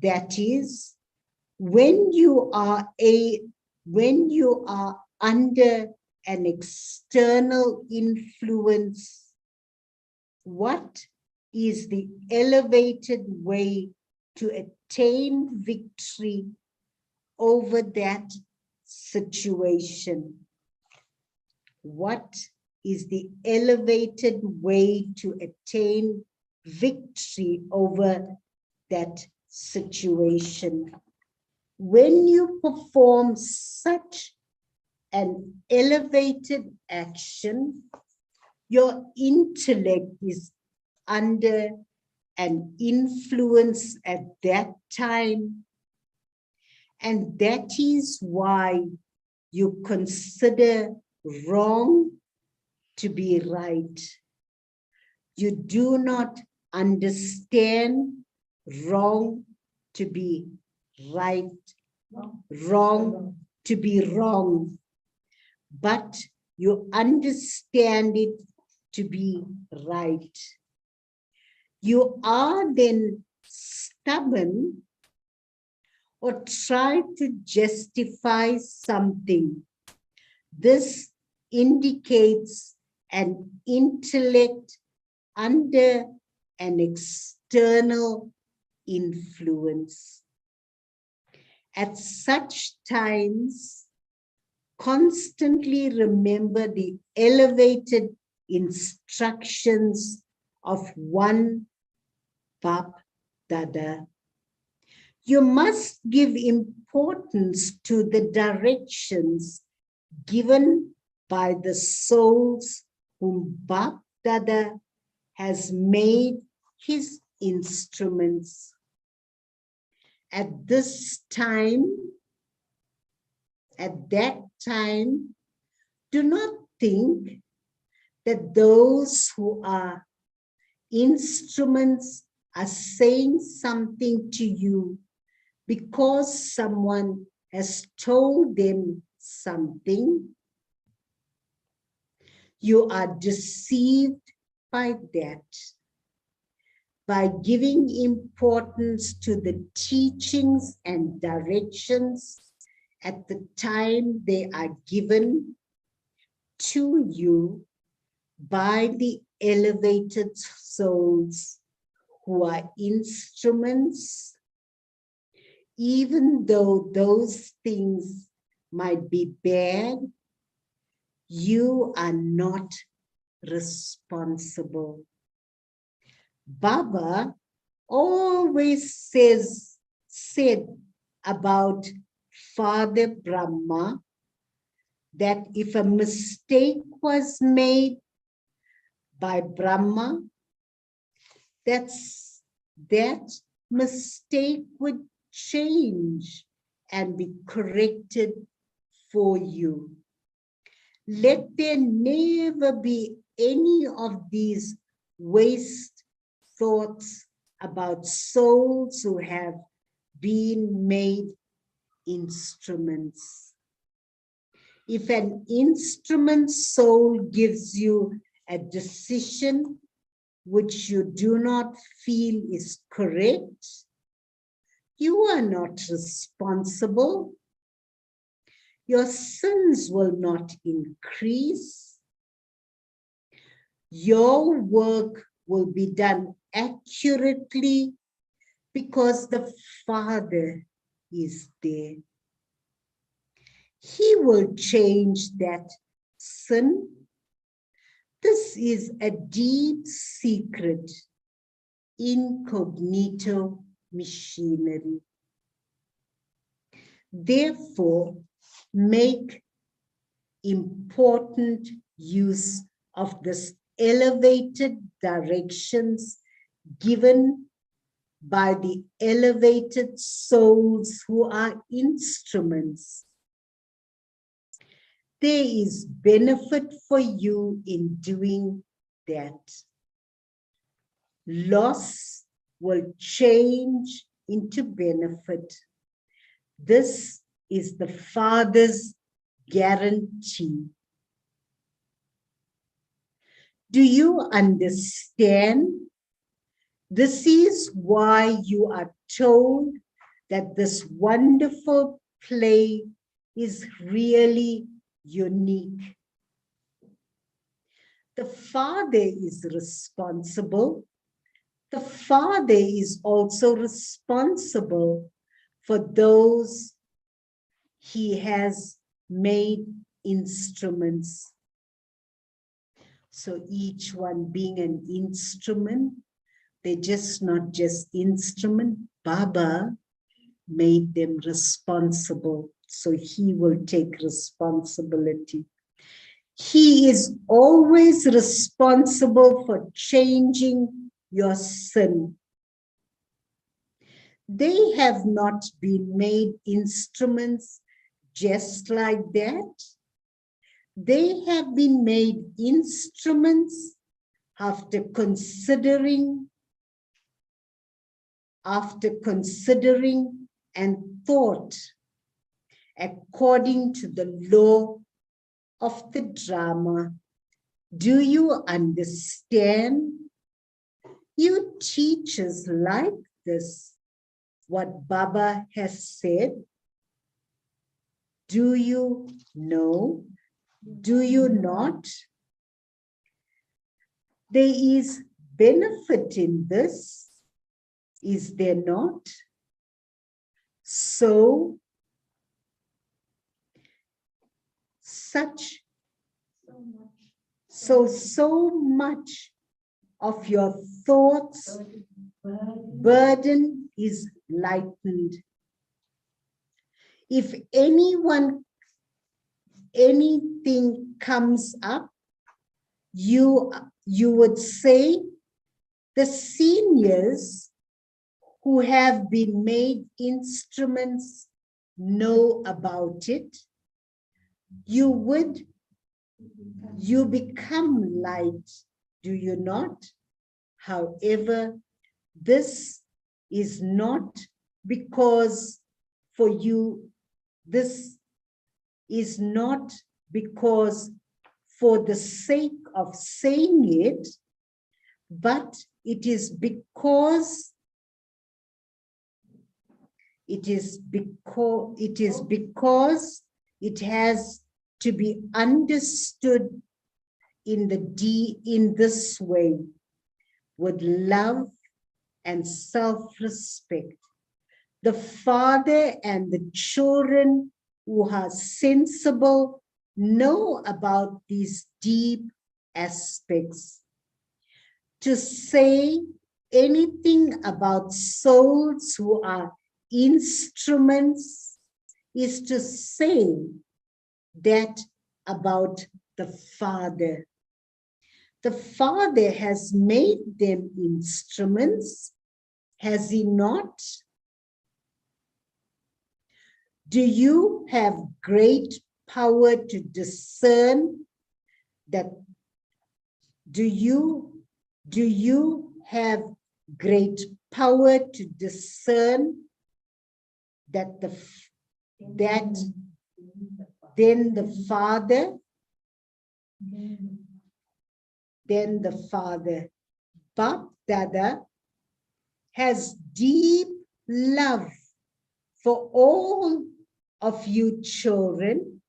that is, when you are under an external influence, what is the elevated way to attain victory over that situation? What is the elevated way to attain victory over that situation. When you perform such an elevated action, your intellect is under an influence at that time, and that is why you consider wrong to be right. You do not understand wrong to be right, wrong to be wrong, but you understand it to be right. You are then stubborn or try to justify something. This indicates an intellect under an external influence. At such times, constantly remember the elevated instructions of one Bap Dada. You must give importance to the directions given by the souls whom Bap Dada has made his instruments. At that time, do not think that those who are instruments are saying something to you because someone has told them something. You are deceived by that. By giving importance to the teachings and directions at the time they are given to you by the elevated souls who are instruments, even though those things might be bad, you are not responsible. Baba always said about Father Brahma that if a mistake was made by Brahma, that mistake would change and be corrected for you. Let there never be any of these waste thoughts about souls who have been made instruments. If an instrument soul gives you a decision which you do not feel is correct, you are not responsible. Your sins will not increase. Your work will be done accurately because the Father is there. He will change that sin. This is a deep secret, incognito machinery. Therefore, make important use of this elevated directions given by the elevated souls who are instruments. There is benefit for you in doing that. Loss will change into benefit. This is the Father's guarantee. Do you understand? This is why you are told that this wonderful play is really unique. The Father is responsible. The Father is also responsible for those he has made instruments. So each one being an instrument, they're just not just instrument, Baba made them responsible, so he will take responsibility. He is always responsible for changing your sin. They have not been made instruments just like that. They have been made instruments after considering and thought according to the law of the drama. Do you understand? You teachers like this, what Baba has said. Do you know? Do you not? There is benefit in this, is there not? So much of your thoughts burden is lightened. If anything comes up, you would say the seniors who have been made instruments know about it. You become light, do you not? However, this is not because for you, this is not because for the sake of saying it, but it is because it has to be understood in this way, with love and self-respect. The father and the children who are sensible know about these deep aspects. To say anything about souls who are instruments is to say that about the Father. The Father has made them instruments, has he not? Do you have great power to discern that? Do you have great power to discern that then the Father, Bap Dada, has deep love for all of you children.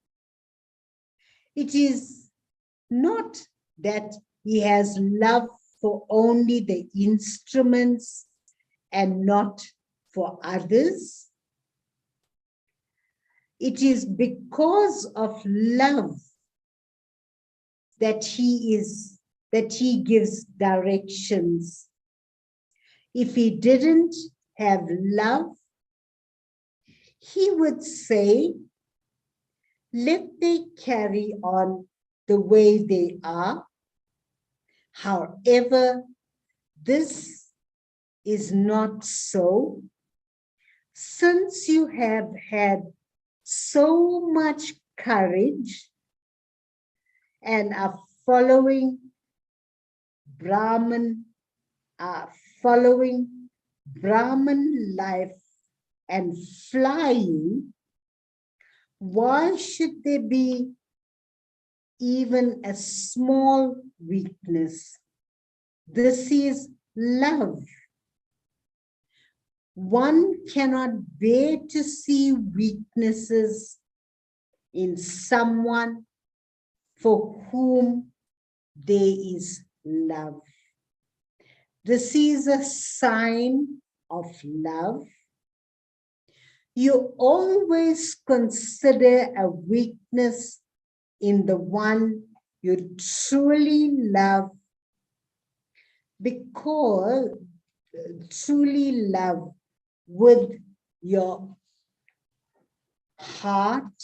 It is not that he has love for only the instruments and not for others. It is because of love that he gives directions. If he didn't have love, he would say, let they carry on the way they are. However, this is not so. Since you have had so much courage and are following Brahman life and flying, why should there be even a small weakness? This is love. One cannot bear to see weaknesses in someone for whom there is love. This is a sign of love. You always consider a weakness in the one you truly love, with your heart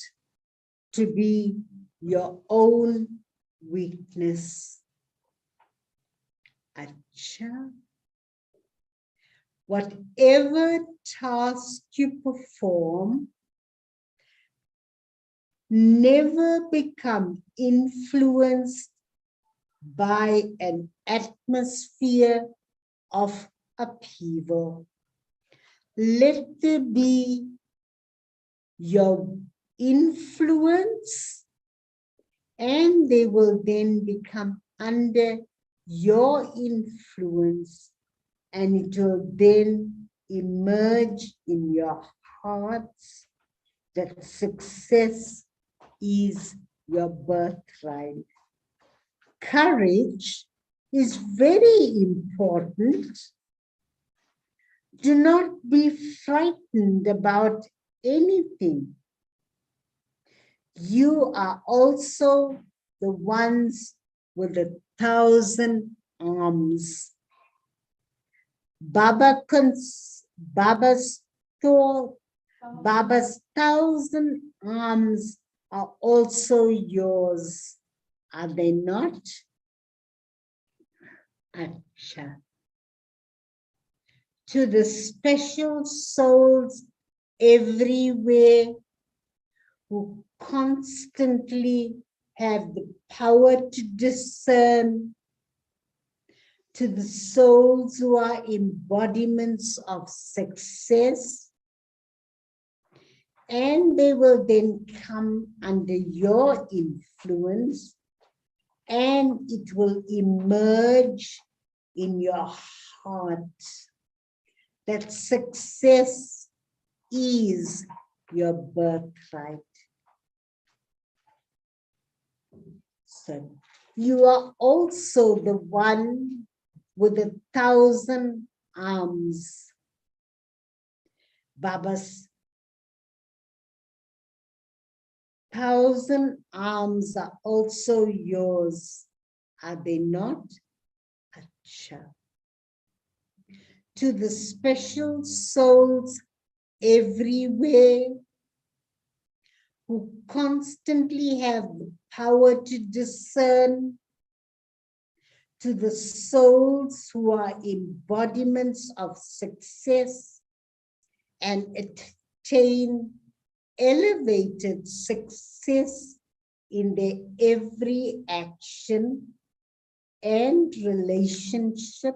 to be your own weakness. Acha. Whatever task you perform, never become influenced by an atmosphere of upheaval. Let there be your influence, and they will then become under your influence, and it will then emerge in your hearts that success is your birthright. Courage is very important. Do not be frightened about anything. You are also the ones with 1,000 arms. Baba's 1,000 arms are also yours, are they not? Acha. To the special souls everywhere who constantly have the power to discern, to the souls who are embodiments of success, and they will then come under your influence, and it will emerge in your heart that success is your birthright. So you are also the one with 1,000 arms. Baba's 1,000 arms are also yours, are they not? Acha. To the special souls everywhere who constantly have the power to discern, to the souls who are embodiments of success and attain elevated success in their every action and relationship,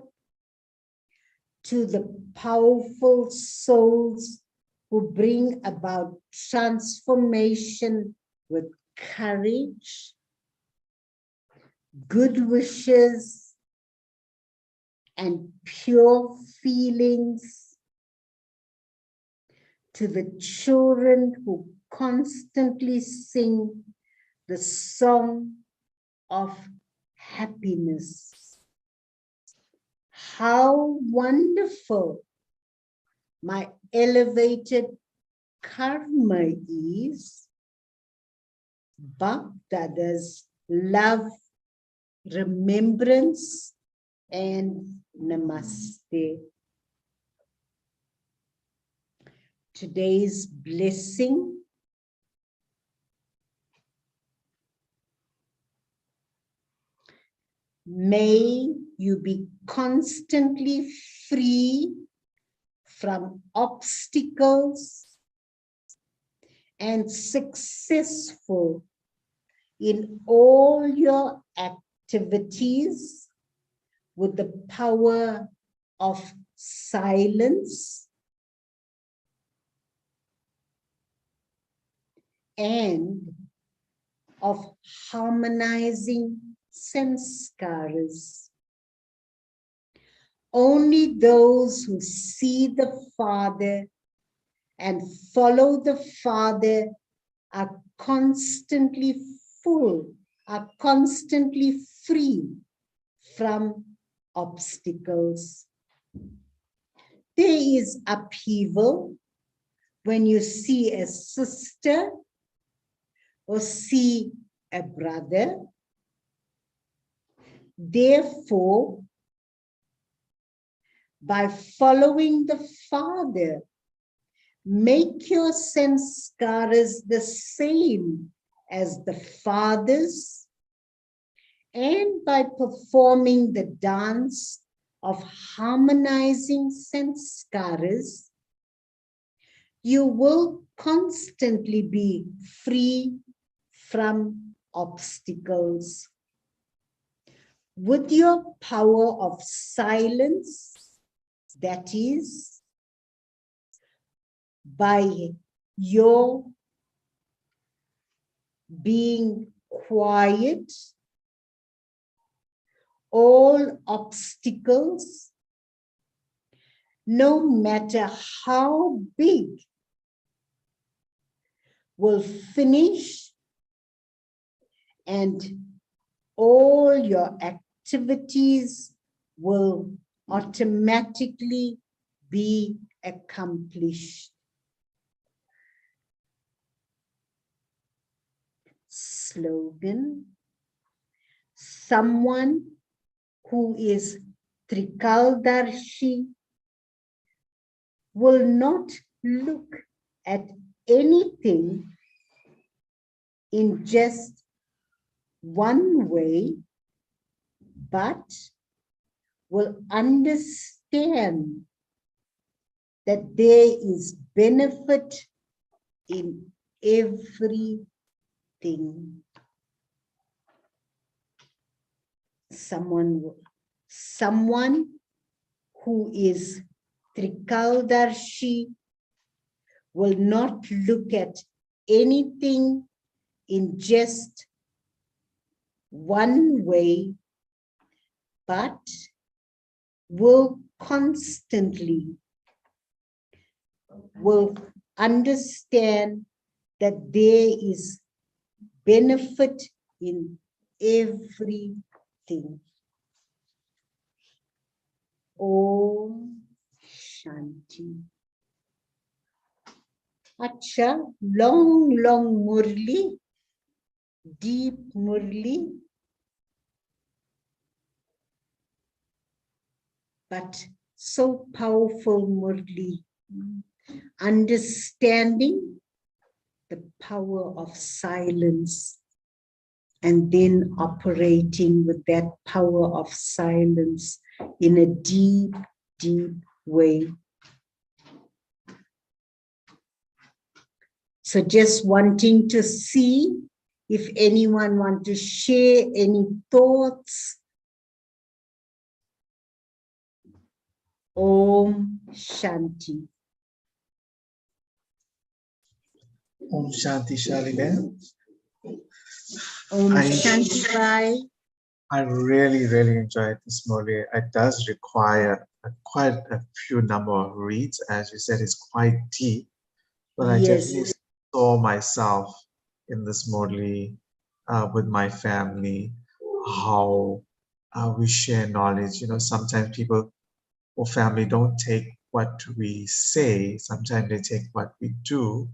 to the powerful souls who bring about transformation with courage, good wishes, and pure feelings, to the children who constantly sing the song of happiness. How wonderful my elevated karma is. Bhaktadas love, remembrance, and namaste. Today's blessing. May you be constantly free from obstacles and successful in all your activities with the power of silence and of harmonizing sanskaras. Only those who see the Father and follow the Father are constantly full, are constantly free from obstacles. There is upheaval when you see a sister or see a brother. Therefore, by following the Father make your sanskaras the same as the fathers, and by performing the dance of harmonizing sanskaras, you will constantly be free from obstacles. With your power of silence, that is, by your being quiet, all obstacles, no matter how big, will finish, and all your activities will automatically be accomplished. Slogan: someone who is Trikaldarshi will not look at anything in just one way, but will understand that there is benefit in everything. Someone who is Trikaldarshi will not look at anything in just one way, but will understand that there is benefit in everything. Om Shanti. Acha, long Murli, deep Murli, but so powerful Murli, understanding the power of silence and then operating with that power of silence in a deep, deep way. So just wanting to see if anyone wants to share any thoughts. Om Shanti. Om Shanti, Shirley. Om Shanti Bhai. I really, really enjoyed this Murli. It does require quite a few number of reads. As you said, it's quite deep. But I definitely saw myself in this Murli with my family, how we share knowledge. You know, sometimes people or family don't take what we say. Sometimes they take what we do.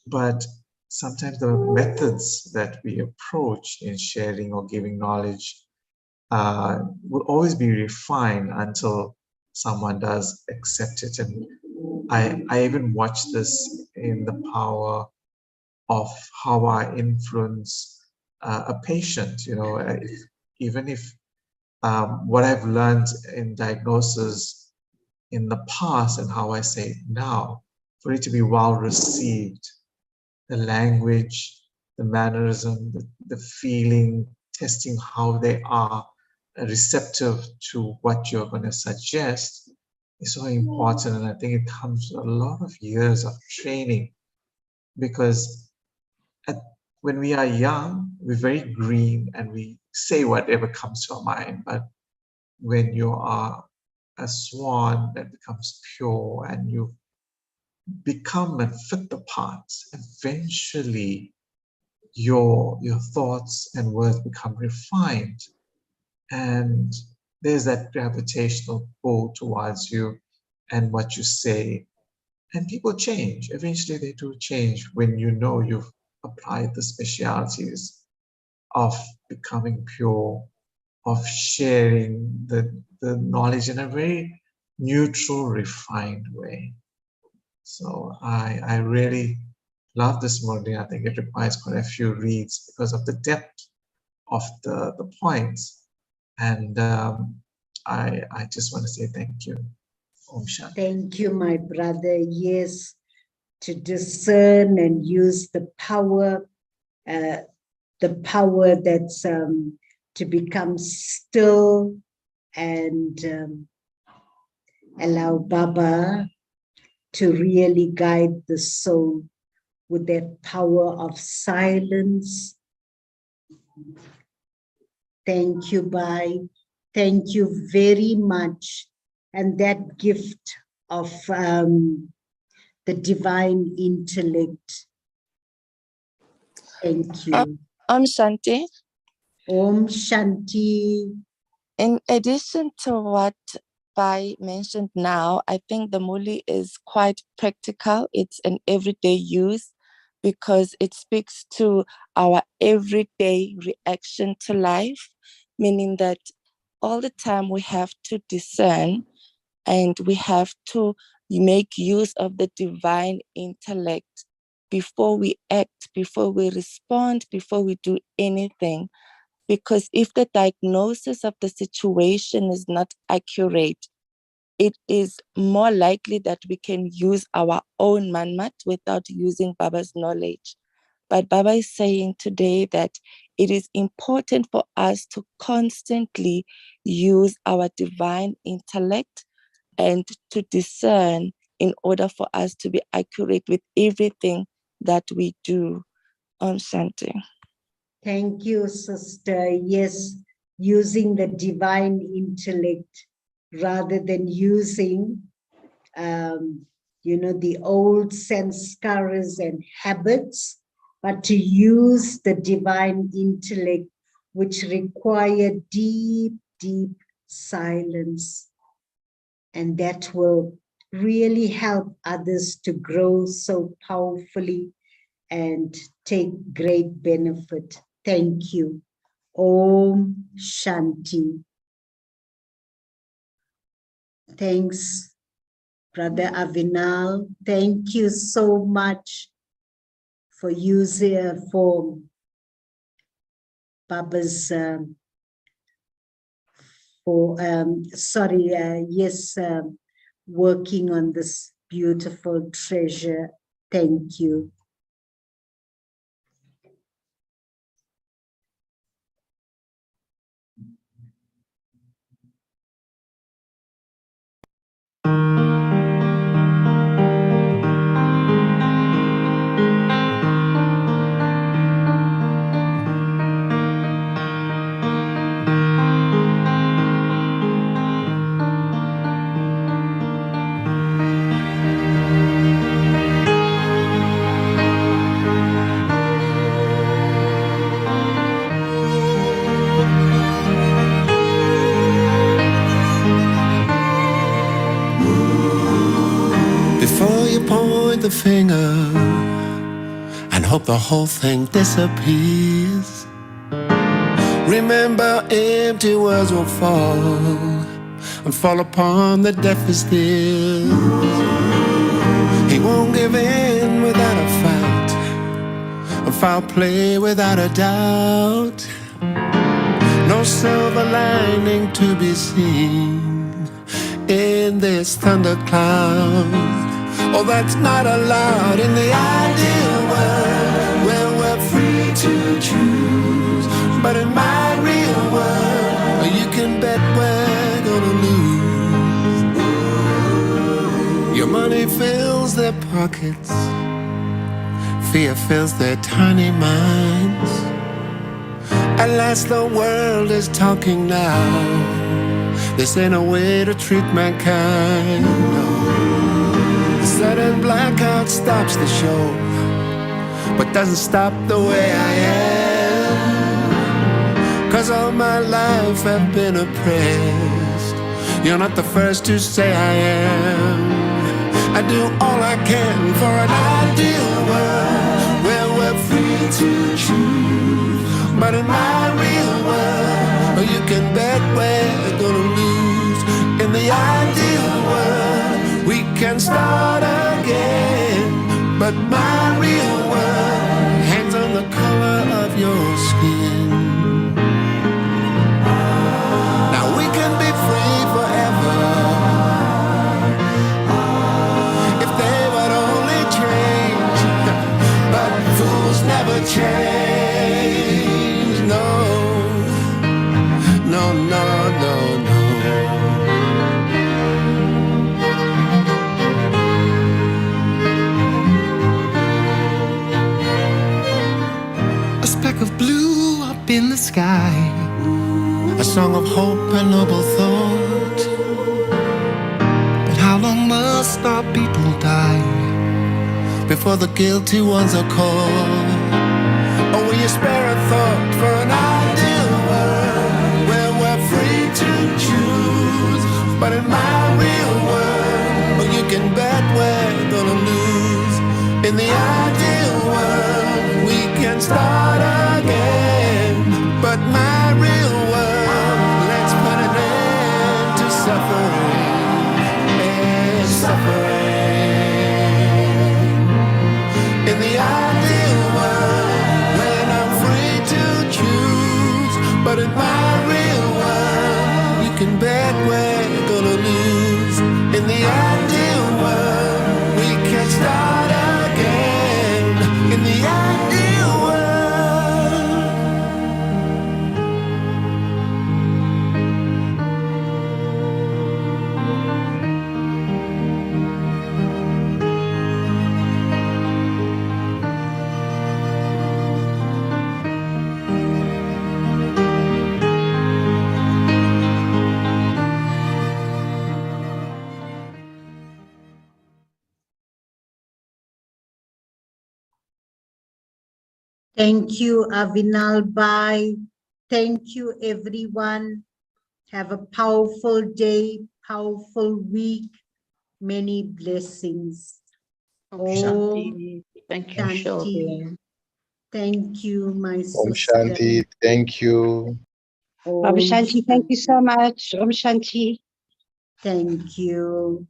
But sometimes the methods that we approach in sharing or giving knowledge will always be refined until someone does accept it. And I even watch this in the power of how I influence a patient. You know, even if what I've learned in diagnosis in the past and how I say it now, for it to be well received, the language, the mannerism, the feeling, testing how they are receptive to what you're going to suggest is so important. And I think it comes with a lot of years of training, because when we are young, we're very green and we say whatever comes to our mind. But when you are a swan that becomes pure and you become and fit the parts, eventually your thoughts and words become refined, and there's that gravitational pull towards you and what you say, and people change. Eventually they do change when you know you've applied the specialities of becoming pure, of sharing the knowledge in a very neutral, refined way. So I really love this Murli. I think it requires quite a few reads because of the depth of the points. And I just want to say thank you. Om Shanti. Thank you, my brother. Yes, to discern and use the power that's to become still and allow Baba to really guide the soul with that power of silence. Thank you, Bai. Thank you very much. And that gift of the divine intellect. Thank you. Om Shanti. Om Shanti. In addition to what Bai mentioned now, I think the Murli is quite practical. It's an everyday use because it speaks to our everyday reaction to life, meaning that all the time we have to discern and we have to make use of the divine intellect before we act, before we respond, before we do anything. Because if the diagnosis of the situation is not accurate, it is more likely that we can use our own manmat without using Baba's knowledge. But Baba is saying today that it is important for us to constantly use our divine intellect and to discern in order for us to be accurate with everything that we do. Om Shanti. Thank you, sister. Yes, using the divine intellect rather than using, the old sanskaras and habits, but to use the divine intellect, which require deep, deep silence. And that will really help others to grow so powerfully and take great benefit. Thank you. Om Shanti. Thanks, Brother Avinal. Thank you so much for using for Baba's working on this beautiful treasure. Thank you. Before you point the finger and hope the whole thing disappears, remember empty words will fall and fall upon the deafest ears. He won't give in without a fight, a foul play without a doubt. No silver lining to be seen in this thundercloud. Oh, that's not allowed in the ideal world where we're free to choose. But in my real world, you can bet we're gonna lose. Your money fills their pockets, fear fills their tiny minds. At last the world is talking now. This ain't a way to treat mankind, no. The sudden blackout stops the show, but doesn't stop the way I am. 'Cause all my life I've been oppressed. You're not the first to say I am. I do all I can for an ideal world where we're free to choose. But in my real world, you can bet we're gonna lose. In the ideal world, we can can start again. But my real world hangs on the color of your skin. Now we can be free forever if they would only change. But fools never change. No, no, no, no, no. A speck of blue up in the sky, a song of hope and noble thought. But how long must our people die before the guilty ones are caught? Or will you spare a thought for an ideal world where we're free to choose? But in my real world, oh, you can bet we're gonna lose. In the ideal world, we can start again. But my real world, let's put an end to suffering and suffering. In the ideal world, when I'm free to choose. But in my real world, you can bet we're gonna lose. In the ideal world, we can start again. In the ideal world. Thank you, Avinal Bhai. Thank you, everyone. Have a powerful day, powerful week. Many blessings. Om Shanti. Thank you, Shanti. Shirley. Thank you, my Om sister. Shanti. Thank you. Om Om Shanti, thank you so much. Om Shanti. Thank you.